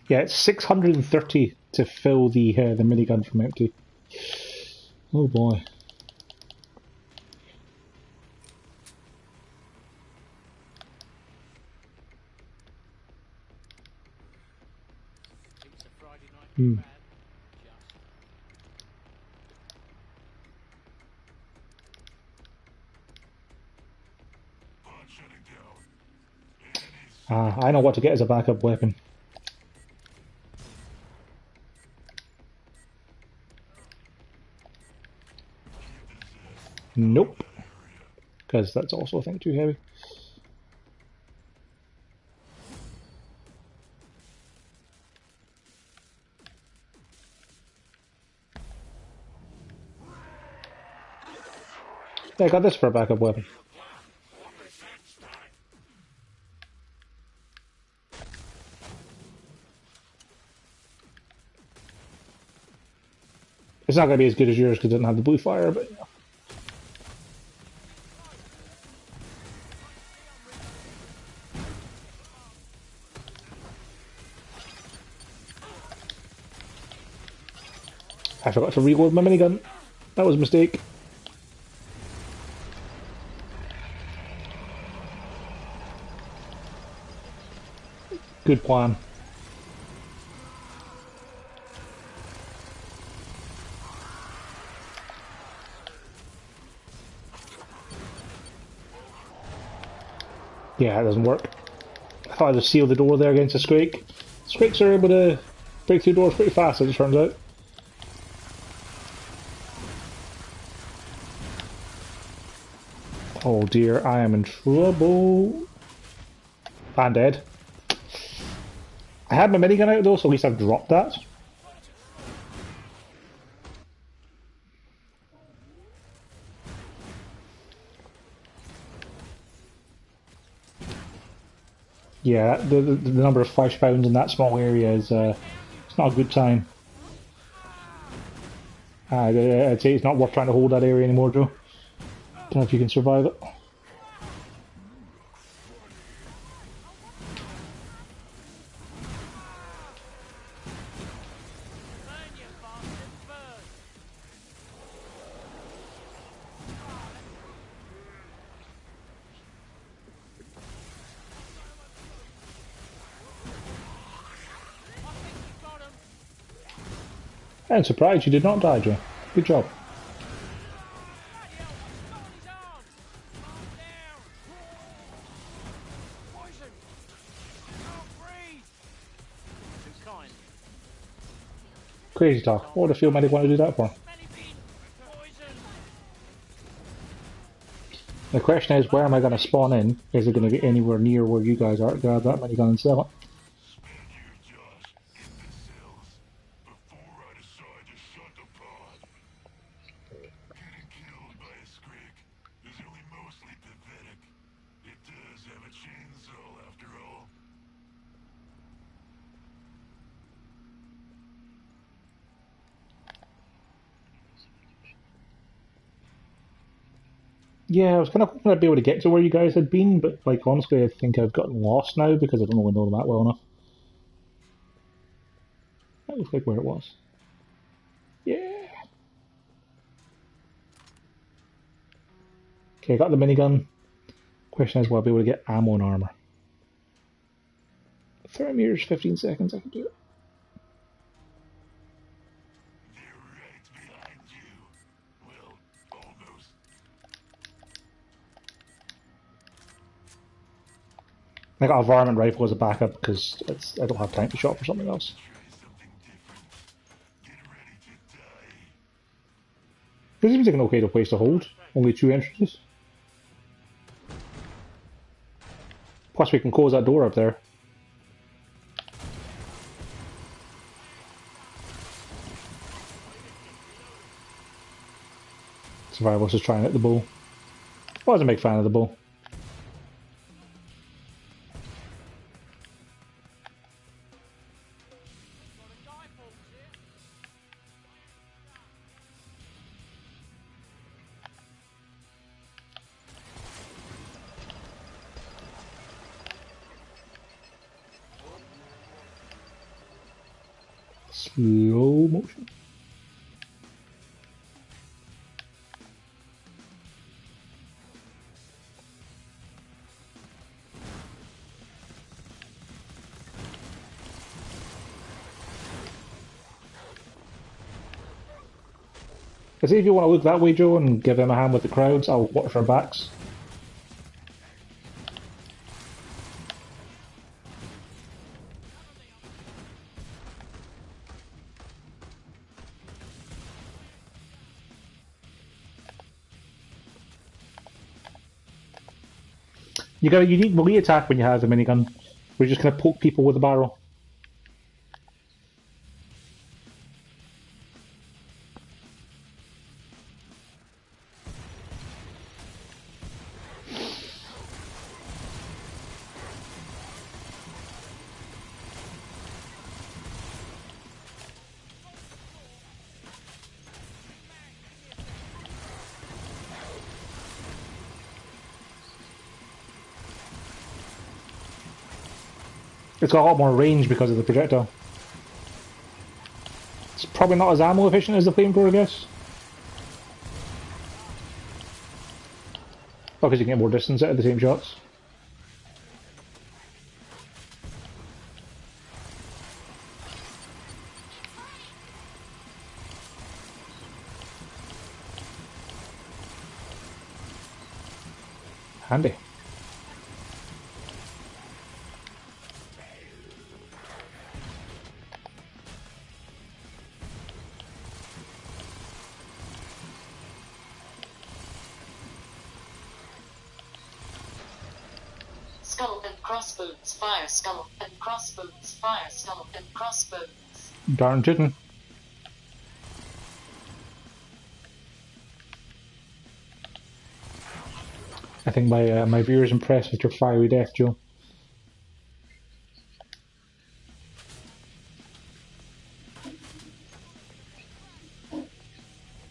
Yeah, it's 630 to fill the minigun from empty. Oh boy. It's a Friday night bad. I know what to get as a backup weapon. Nope. Because that's also, I think, too heavy. Yeah, I got this for a backup weapon. It's not going to be as good as yours because it doesn't have the blue fire, but you know. I forgot to reload my minigun. That was a mistake. Good plan. Yeah, it doesn't work. I thought I'd just seal the door there against a Scrake. Scrakes are able to break through doors pretty fast, as it turns out. Oh dear, I am in trouble. I'm dead. I had my minigun out though, so at least I've dropped that. Yeah, the number of flesh pounds in that small area is it's not a good sign. I'd say it's not worth trying to hold that area anymore, Joe. Don't know if you can survive it. I'm surprised you did not die, Joe. Good job. Crazy talk. What would a field medic want to do that for? The question is, where am I going to spawn in? Is it going to get anywhere near where you guys are? Grab that minigun and sell it. Yeah, I was kind of hoping I'd be able to get to where you guys had been, but like honestly, I think I've gotten lost now because I don't really know them that well enough. That looks like where it was. Yeah. Okay, I got the minigun. Question is, will I be able to get ammo and armor? 30 meters, 15 seconds, I can do it. I got a varmint rifle as a backup because I don't have time to shop for something else. This seems like an okay place to hold. Only 2 entrances. Plus we can close that door up there. Survivalist is trying at the bull. I wasn't a big fan of the bull. Slow motion. I say if you want to look that way, Joe, and give him a hand with the crowds, I'll watch our backs. You got a unique melee attack when you have the minigun. We're just gonna poke people with a barrel. It's got a lot more range because of the projectile. It's probably not as ammo efficient as the flamethrower, I guess. Oh, because you can get more distance out of the same shots. Handy. Skull and crossbones, fire skull and crossbones, fire skull and crossbones. Darn tootin'. I think my viewers impressed with your fiery death, Joe.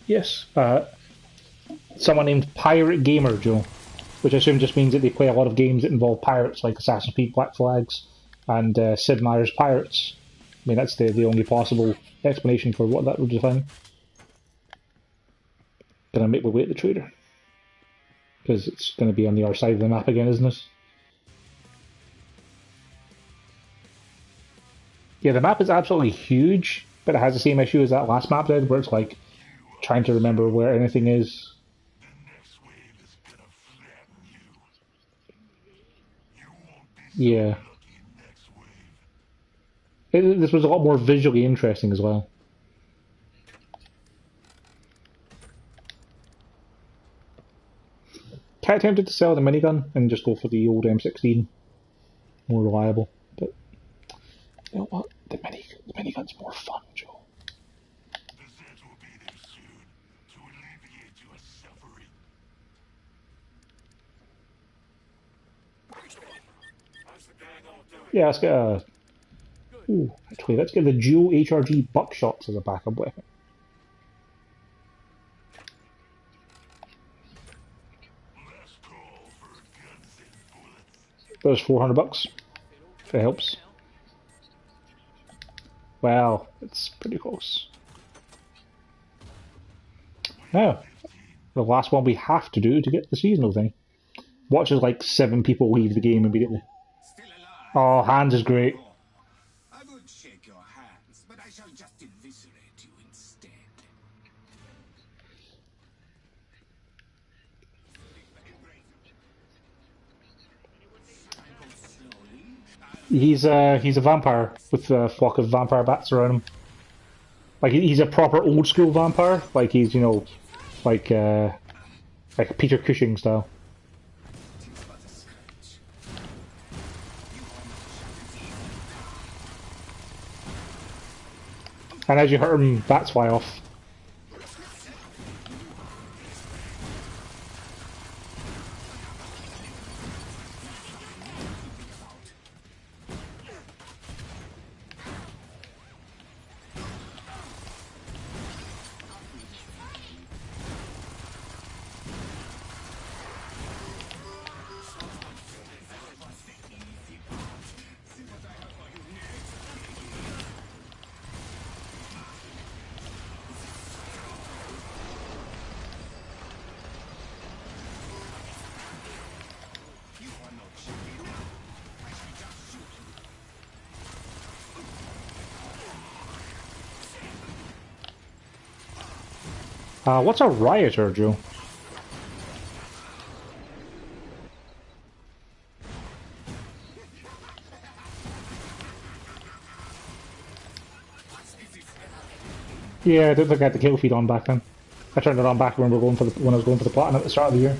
Yes, someone named Pirate Gamer, Joe, which I assume just means that they play a lot of games that involve pirates, like Assassin's Creed Black Flags and Sid Meier's Pirates. I mean, that's the only possible explanation for what that would define. Gonna make my way to the trader. Because it's going to be on the other side of the map again, isn't it? Yeah, the map is absolutely huge, but it has the same issue as that last map did, where it's like trying to remember where anything is. The next wave is gonna flatten you. You won't be so Yeah. lucky next wave. This was a lot more visually interesting as well. Kind of tempted to sell the minigun and just go for the old M16. More reliable. But, you know what? The minigun's more fun, Joe. The Zeds will be there soon to alleviate your suffering. How's the gang all doing? Yeah, let's get a... Ooh, actually, let's get the dual HRG buckshots as a backup weapon. Last call for guns and bullets. There's $400. If it helps. Well, it's pretty close. Now, the last one we have to do to get the seasonal thing. Watch as like 7 people leave the game immediately. Still alive. Oh, Hands is great. I would shake your hands, but I shall just eviscerate you instead. He's a vampire with a flock of vampire bats around him. Like he's a proper old school vampire. Like he's like Peter Cushing style. And as you hurt him, bats fly off. What's a rioter, Joe? Yeah, I don't think I had the kill feed on back then. I turned it on back when I was going for the platinum at the start of the year.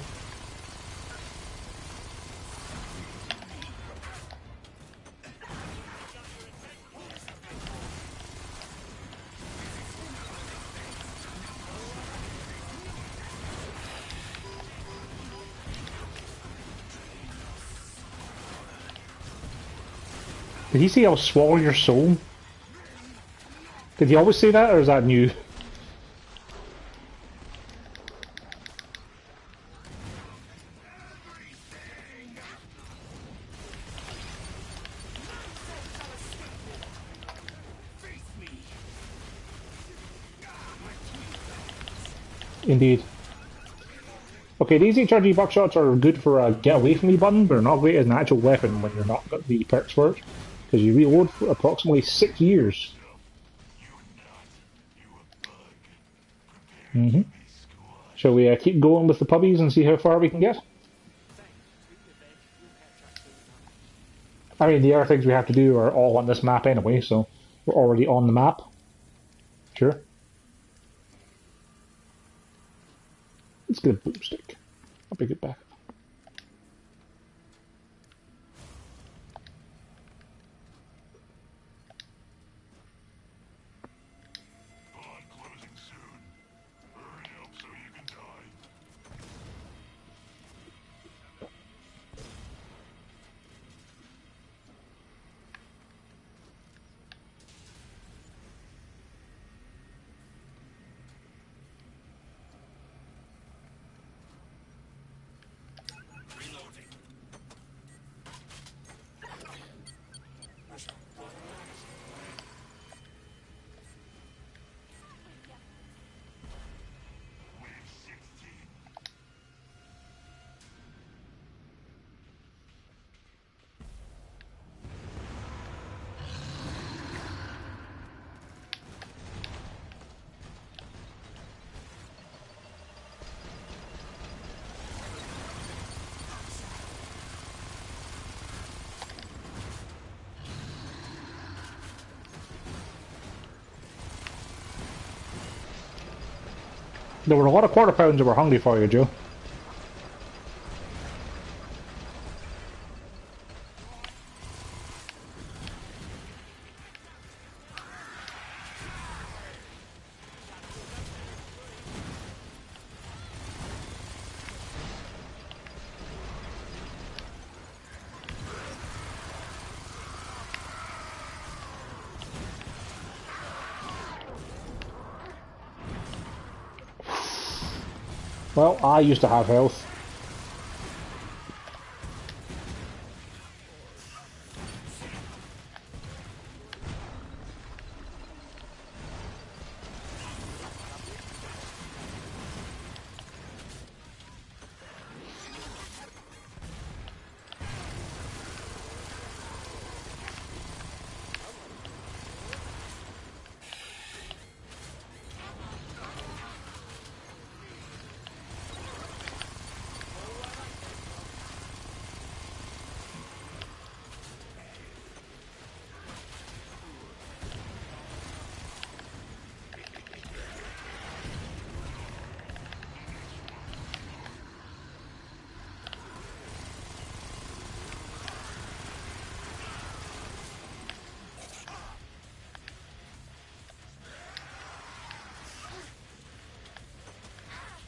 Did he say I'll swallow your soul? Did he always say that, or is that new? Indeed. Okay, these HRG buckshots are good for a get away from me button, but they're not great as an actual weapon when you're not got the perks for it, because you reload for approximately 6 years. Mm-hmm. Shall we keep going with the puppies and see how far we can get? I mean, the other things we have to do are all on this map anyway, so we're already on the map. Sure. Let's get a boomstick. I'll pick it back. Pod closing soon. Hurry up so you can die. There were a lot of quarter pounds that were hungry for you, Joe. Well, I used to have health.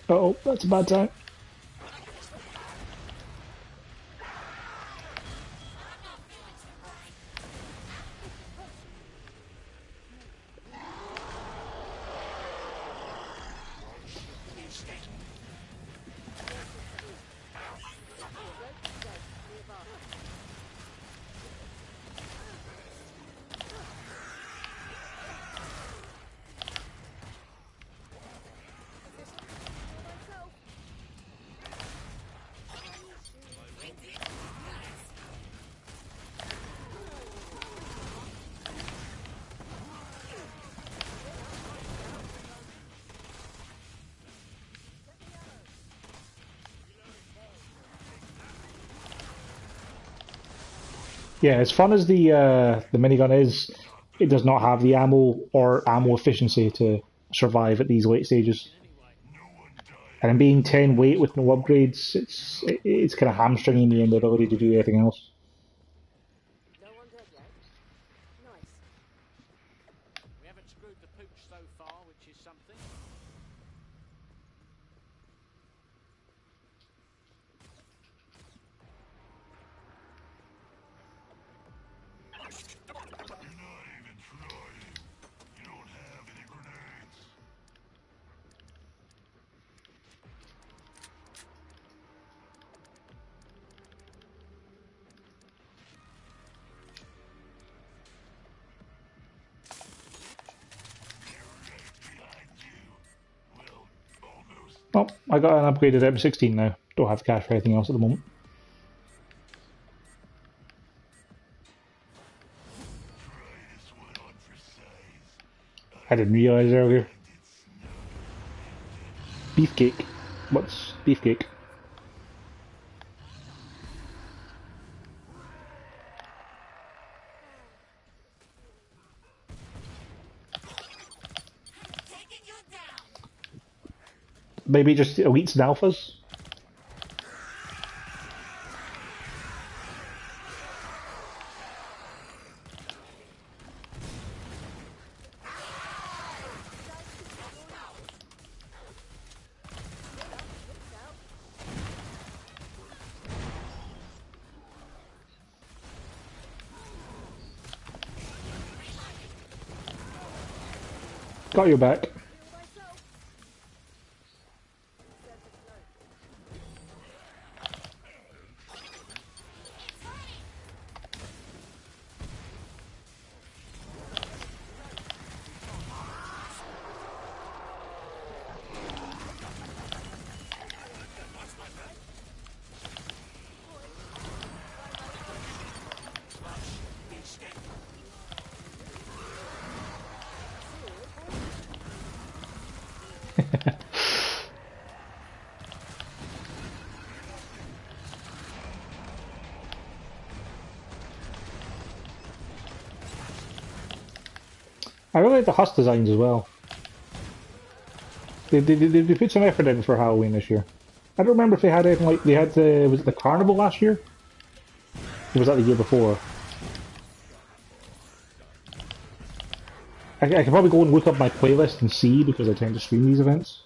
Uh-oh, that's a bad time. Yeah, as fun as the minigun is, it does not have the ammo or ammo efficiency to survive at these late stages. And being 10 weight with no upgrades, it's kind of hamstringing me in the ability to do anything else. No one dead yet? Nice. We haven't screwed the pooch so far, which is something. You're not even trying. You don't have any grenades. Well, I got an upgraded M16 now. Don't have cash for anything else at the moment. I didn't realise earlier. Beefcake. What's beefcake? Maybe just elites and alphas? Got your back. I really like the Husk designs as well. They put some effort in for Halloween this year. I don't remember if they had anything like they had the was it the Carnival last year? Or was that the year before? I could probably go and look up my playlist and see because I tend to stream these events.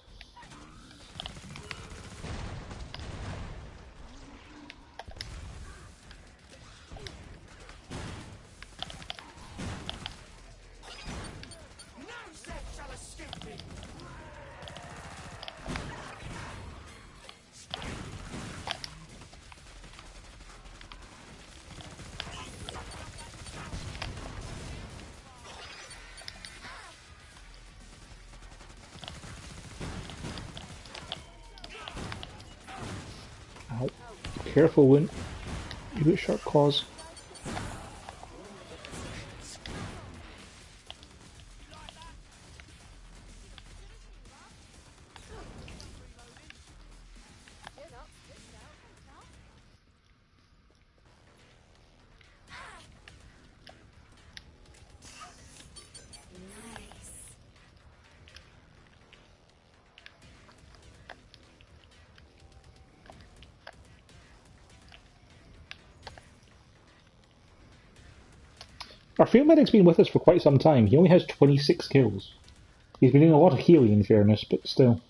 Ow. Careful, Win. You get sharp claws. Our field medic's been with us for quite some time. He only has 26 kills. He's been doing a lot of healing in fairness, but still.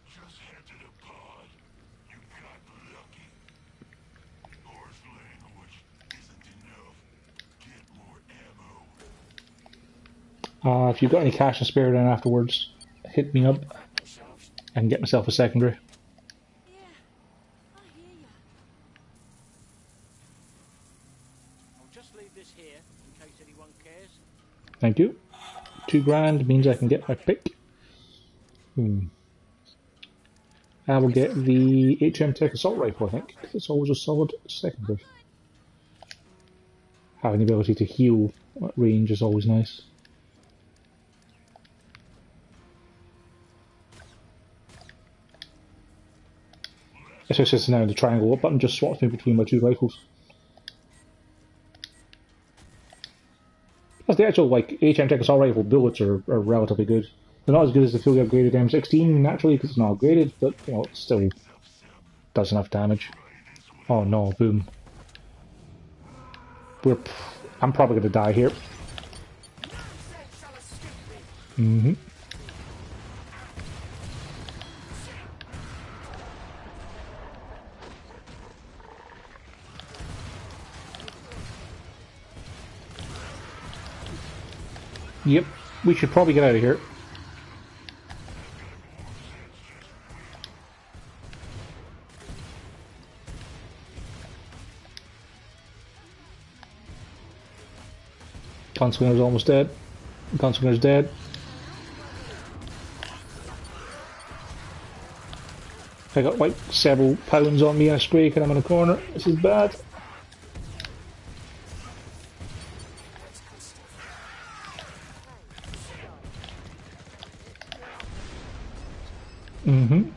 Just entered a pod. You got lucky. Horse language isn't enough. Get more ammo. If you've got any cash to spare then afterwards, hit me up. I can get myself a secondary. Yeah, I hear ya. I'll just leave this here in case anyone cares. Thank you. £2 means I can get my pick. I will get the HM Tech Assault Rifle, I think. It's always a solid secondary. Having the ability to heal at range is always nice. Especially now the triangle up button just swaps me between my two rifles. Plus the actual HM Tech Assault Rifle bullets are relatively good. They're not as good as the fully upgraded M16 naturally because it's not upgraded, but you know, it still does enough damage. Oh no, boom. I'm probably gonna die here. Yep, we should probably get out of here. Gunslinger's almost dead. Gunslinger's dead. I got like several pounds on me in a squeak and I'm in a corner. This is bad. Mm-hmm.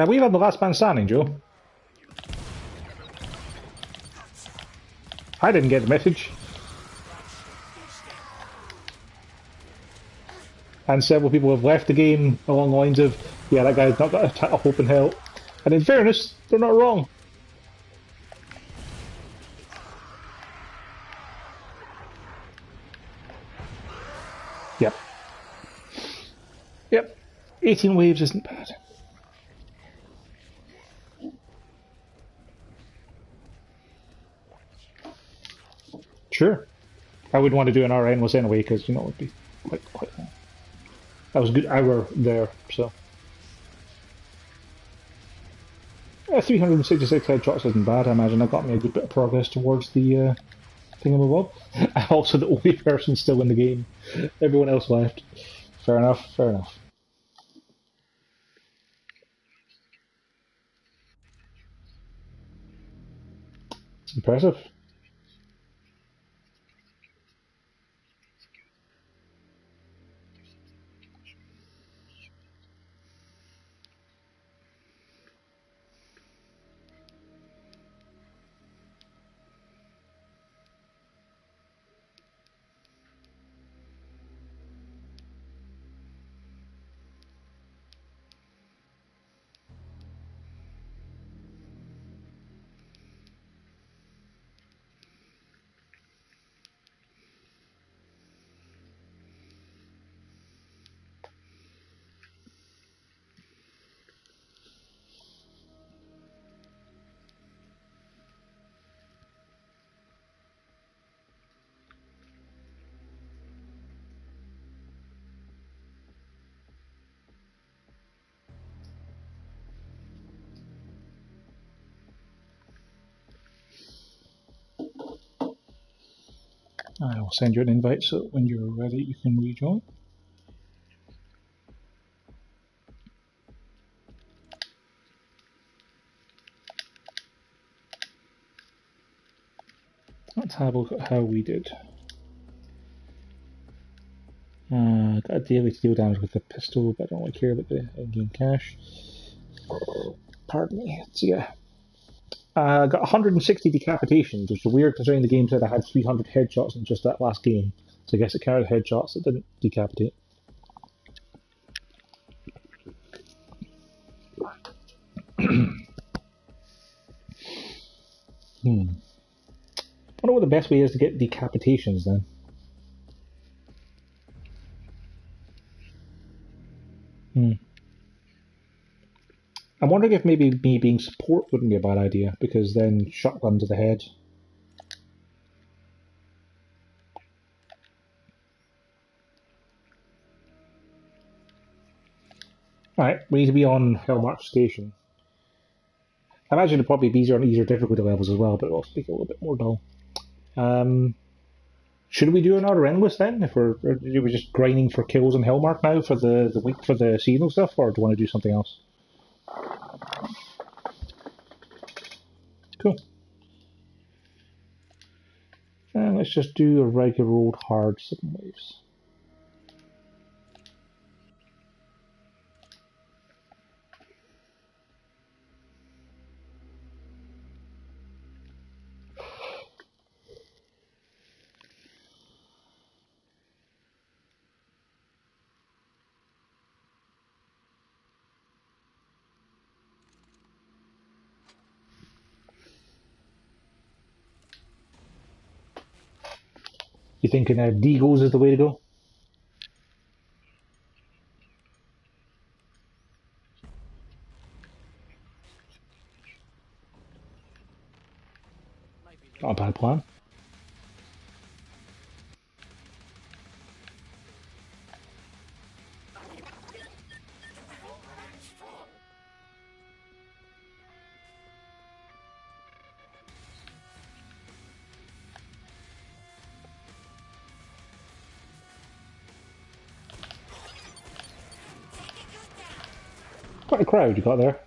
We've had the last man standing, Joe. I didn't get the message. And several people have left the game along the lines of, yeah, that guy's not got a hope in hell. And in fairness, they're not wrong. Yep. Yep. 18 waves isn't bad. Sure. I would want to do an hour endless anyway, because, you know, it would be quite long. That was a good hour there, so. 366 headshots isn't bad. I imagine that got me a good bit of progress towards the thingamabob. I'm also the only person still in the game. Everyone else left. Fair enough, fair enough. It's impressive. I will send you an invite so when you're ready you can rejoin. Let's have a look at how we did. Got a daily to deal damage with the pistol, but I don't really care about the in-game cash. Pardon me. So yeah. Got 160 decapitations, which is weird considering the game said I had 300 headshots in just that last game. So I guess it counted headshots that didn't decapitate. I wonder what the best way is to get decapitations then. I'm wondering if maybe me being support wouldn't be a bad idea, because then shotgun to the head. Alright, we need to be on Hellmark Station. I imagine it'd probably be easier on easier difficulty levels as well, but it'll also make it a little bit more dull. Should we do another endless then? If we're just grinding for kills on Hellmark now for the week for the seasonal stuff, or do you want to do something else? Cool. think let's just do a regular old hard 7 waves. You thinking Deagles is the way to go? Maybe Not a bad plan. Quite a crowd you got there.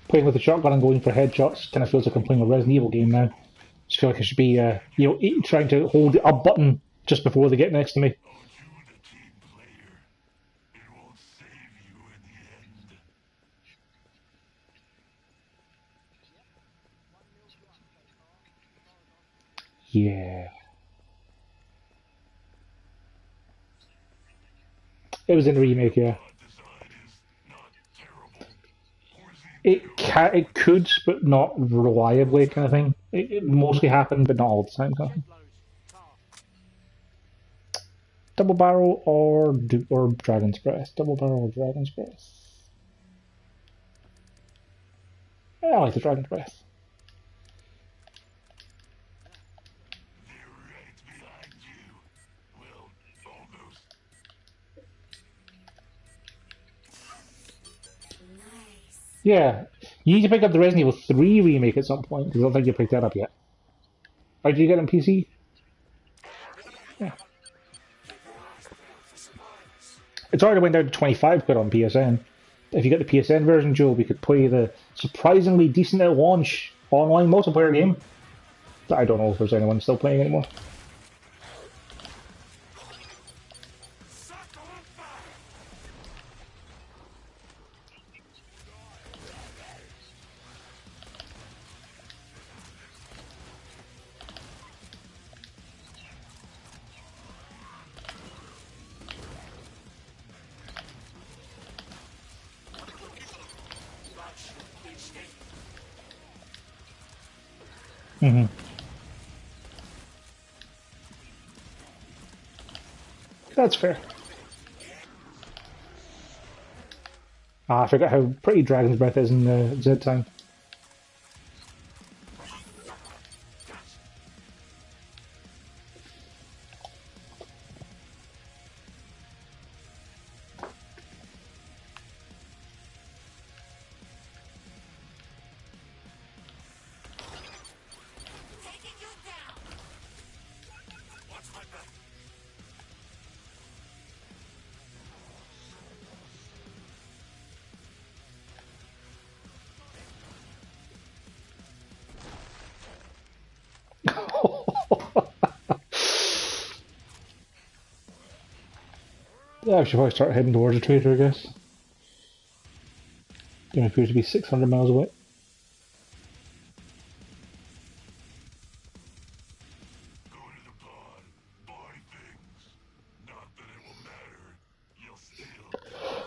Playing with the shotgun and going for headshots kind of feels like I'm playing a Resident Evil game now. Just feel like I should be, trying to hold the up button just before they get next to me. Aren't you the team player? It won't save you in the end. Yeah. It was in the remake, yeah. Design is not terrible. Or is It could, but not reliably, kind of thing. It mostly happened, but not all the time, kind of thing. loads. Car. Double barrel or dragon's breath. Double barrel or dragon's breath. Yeah, I like the dragon's breath. they're right behind you? Well, almost. Yeah, you need to pick up the Resident Evil 3 remake at some point because I don't think you picked that up yet. Or did you get it on PC? Yeah. It's already went down to 25 quid on PSN. If you get the PSN version, Joe, we could play the surprisingly decent at launch online multiplayer game. That I don't know if there's anyone still playing anymore. Mm-hmm. That's fair. I forgot how pretty Dragon's Breath is in Z time. Yeah, I should probably start heading towards the trader, I guess. It appears to be 600 miles away. Go to the pod, buy things. Not that it will matter. You'll still die.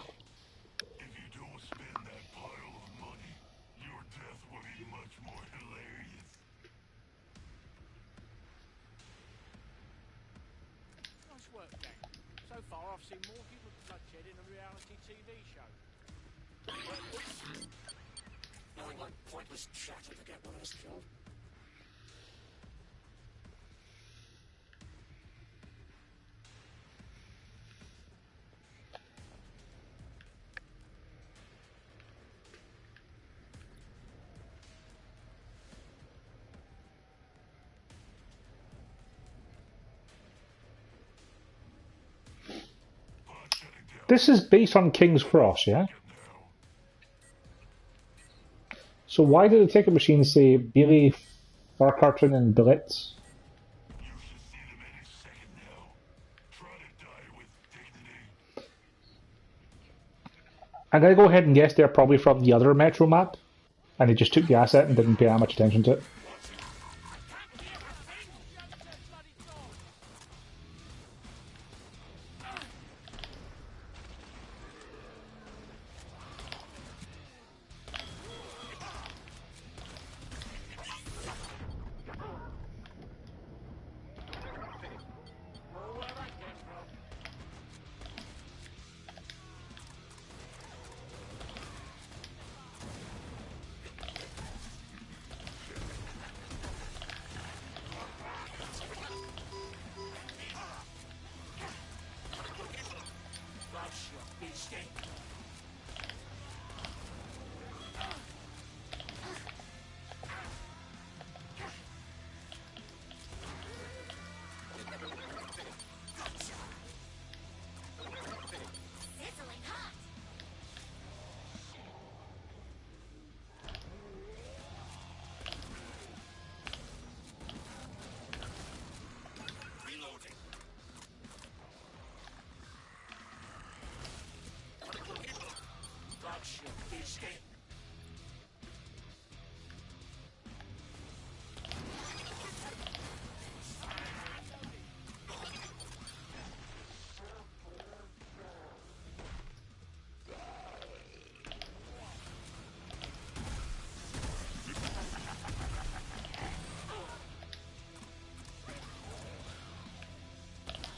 If you don't spend that pile of money, your death will be much more hilarious. Nice work, gang. So far, I've seen more human bloodshed in a reality TV show. Knowing what pointless chatter to get one of us killed. Pod shutting down This is based on King's Cross, yeah? now. So why did the ticket machine say Billy, Farcarton, and Blitz? You should see them any second now. Try to die with dignity. I'm gonna go ahead and guess they're probably from the other Metro map, and they just took the asset and didn't pay that much attention to it.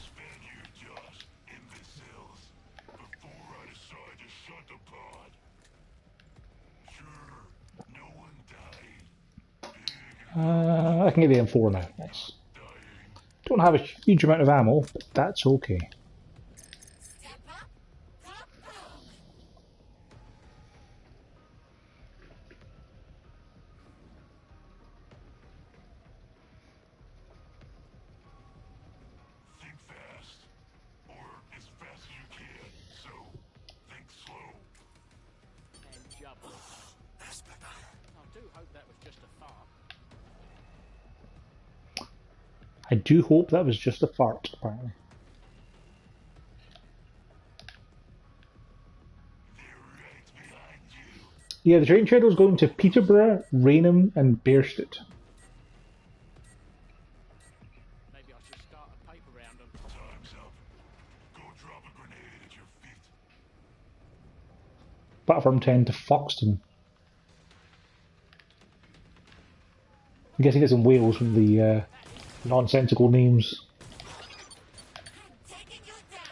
Spend your dust, imbeciles. Before I decide to shut the pod. Sure, no one died. I can get the M4 now. Nice. Dying. Don't have a huge amount of ammo, but that's okay. Step up, pop broke. Think fast. Or as fast as you can. So, think slow. And jump. That's better. I do hope that was just a fart. I do hope that was just a fart, apparently. They're right behind you. Yeah, the train shadow's going to Peterborough, Raynham, and Bearstead. Maybe I should start a paper round on. Time's up. Go drop a grenade at your feet. Platform 10 to Foxton. I'm guessing it's in Wales from the nonsensical names. I'm taking you down.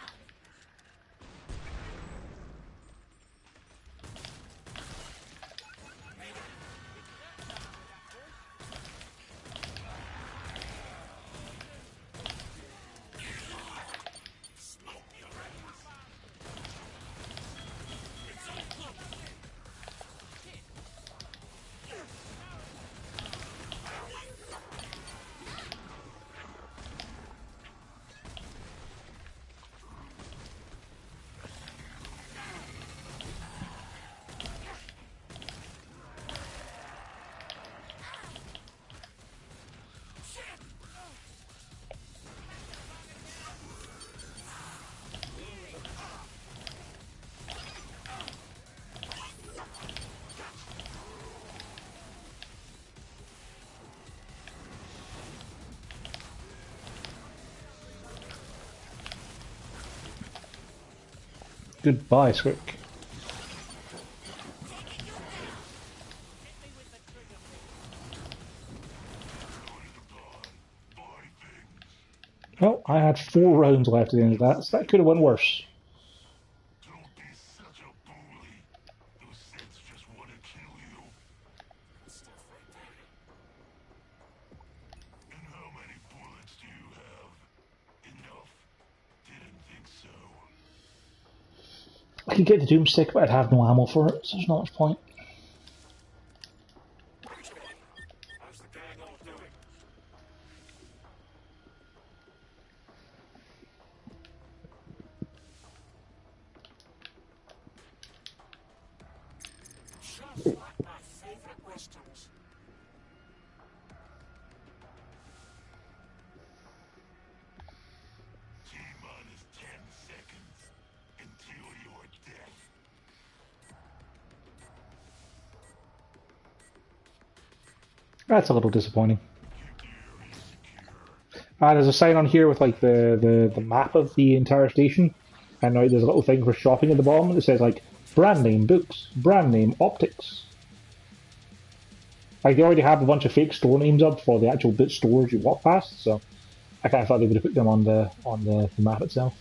Goodbye, Squick. Hit me with the trigger finger. Well, I had 4 rounds left at the end of that, so that could have went worse. Don't be such a bully. Those Siths just want to kill you. And how many bullets do you have? Enough. Didn't think so. I could get the Doomstick, but I'd have no ammo for it, so there's not much point. How's the gang all doing? Just like my favorite westerns. T-minus 10 seconds until your death. That's a little disappointing. There's a sign on here with like the map of the entire station, and there's a little thing for shopping at the bottom that says like brand name books, brand name optics. Like they already have a bunch of fake store names up for the actual bit stores you walk past, so I kind of thought they would have put them on the map itself.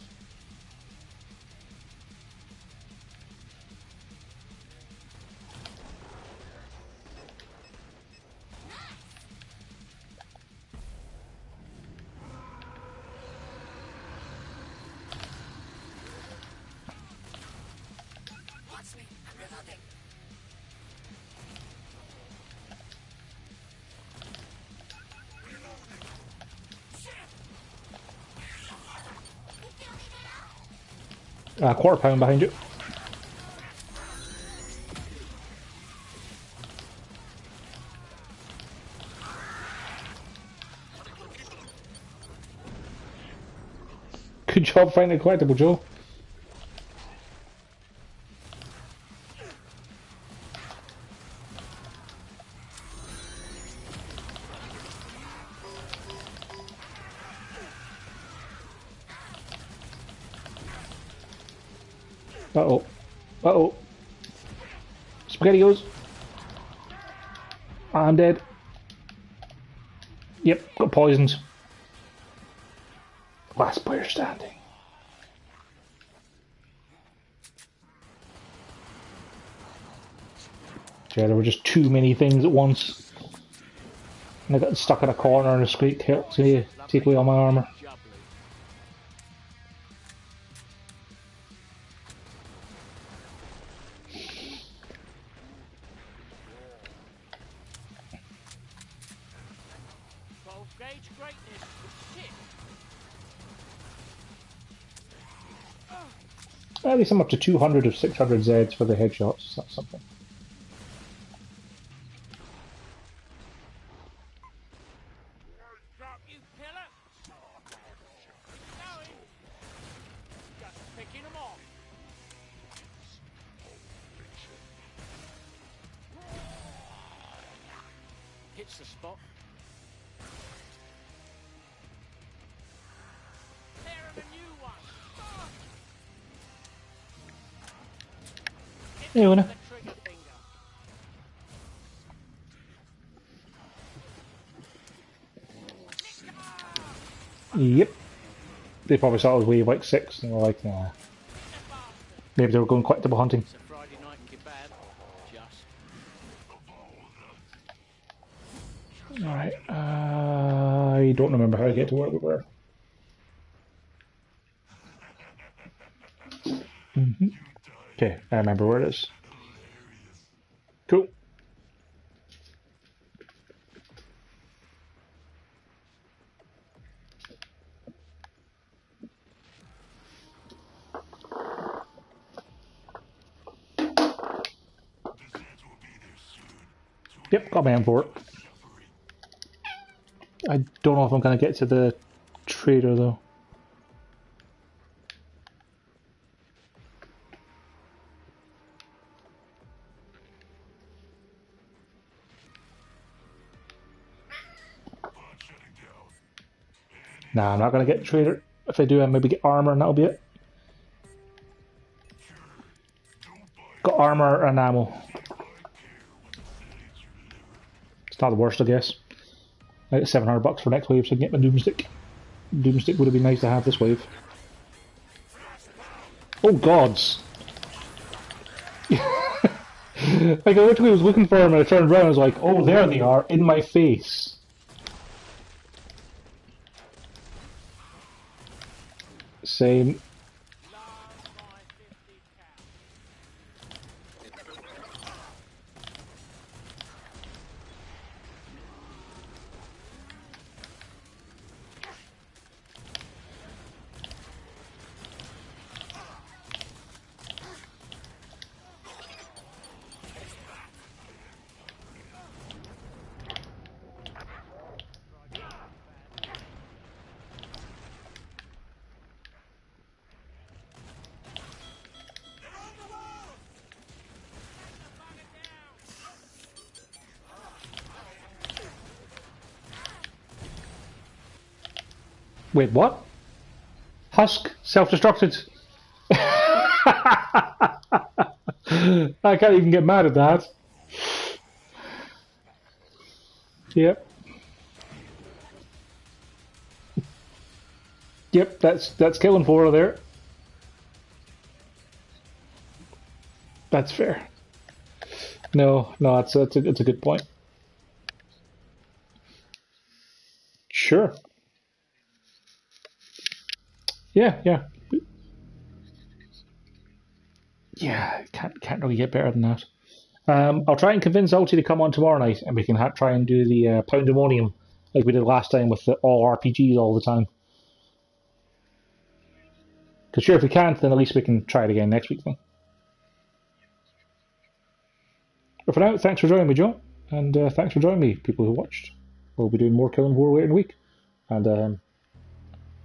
Watch me. I'm reloading. Quarter pound behind you. Good job finding a collectible, Joe. Uh-oh. Uh-oh. SpaghettiOs. I'm dead. Yep, got poisoned. Last player standing. Yeah, there were just too many things at once. And I got stuck in a corner and a squeak helped to take away all my armour. Jubbly. Gauge greatness. Shit. At least I'm up to 200 of 600 Zeds for the headshots. That's something. Drop, you pillar. Going. Just picking them off. Hits the spot. Pair of a new one. Hit Hey, me with winner. the trigger finger. Yep. They probably saw it was wave like 6 and they were like, nah. Maybe they were going collectible hunting. It's a Friday night kebab. Just. Alright, I don't remember how to get to where we were. Okay, I remember where it is. Cool. Yep, got my M4. I don't know if I'm going to get to the trader though. Nah, I'm not going to get the trader. If I do, I maybe get armor and that'll be it. Got armor and ammo. It's not the worst, I guess. I get $700 for next wave, so I can get my Doomstick. Doomstick would have been nice to have this wave. Oh gods! Like I literally was looking for him and I turned around and I was like, oh there they are, in my face. Same. Wait, what? Husk self-destructed. I can't even get mad at that. Yep. Yep, that's killing 4 there. That's fair. No, it's a good point. Sure. Yeah. Yeah, can't really get better than that. I'll try and convince Ulti to come on tomorrow night, and we can try and do the Poundemonium like we did last time with the all RPGs all the time. Because sure, if we can't, then at least we can try it again next week then. But for now, thanks for joining me, Joe, and thanks for joining me, people who watched. We'll be doing more Killing War later in the week, and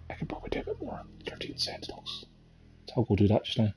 I could probably do a bit more 13 Sentinels. So I'll go do that just now.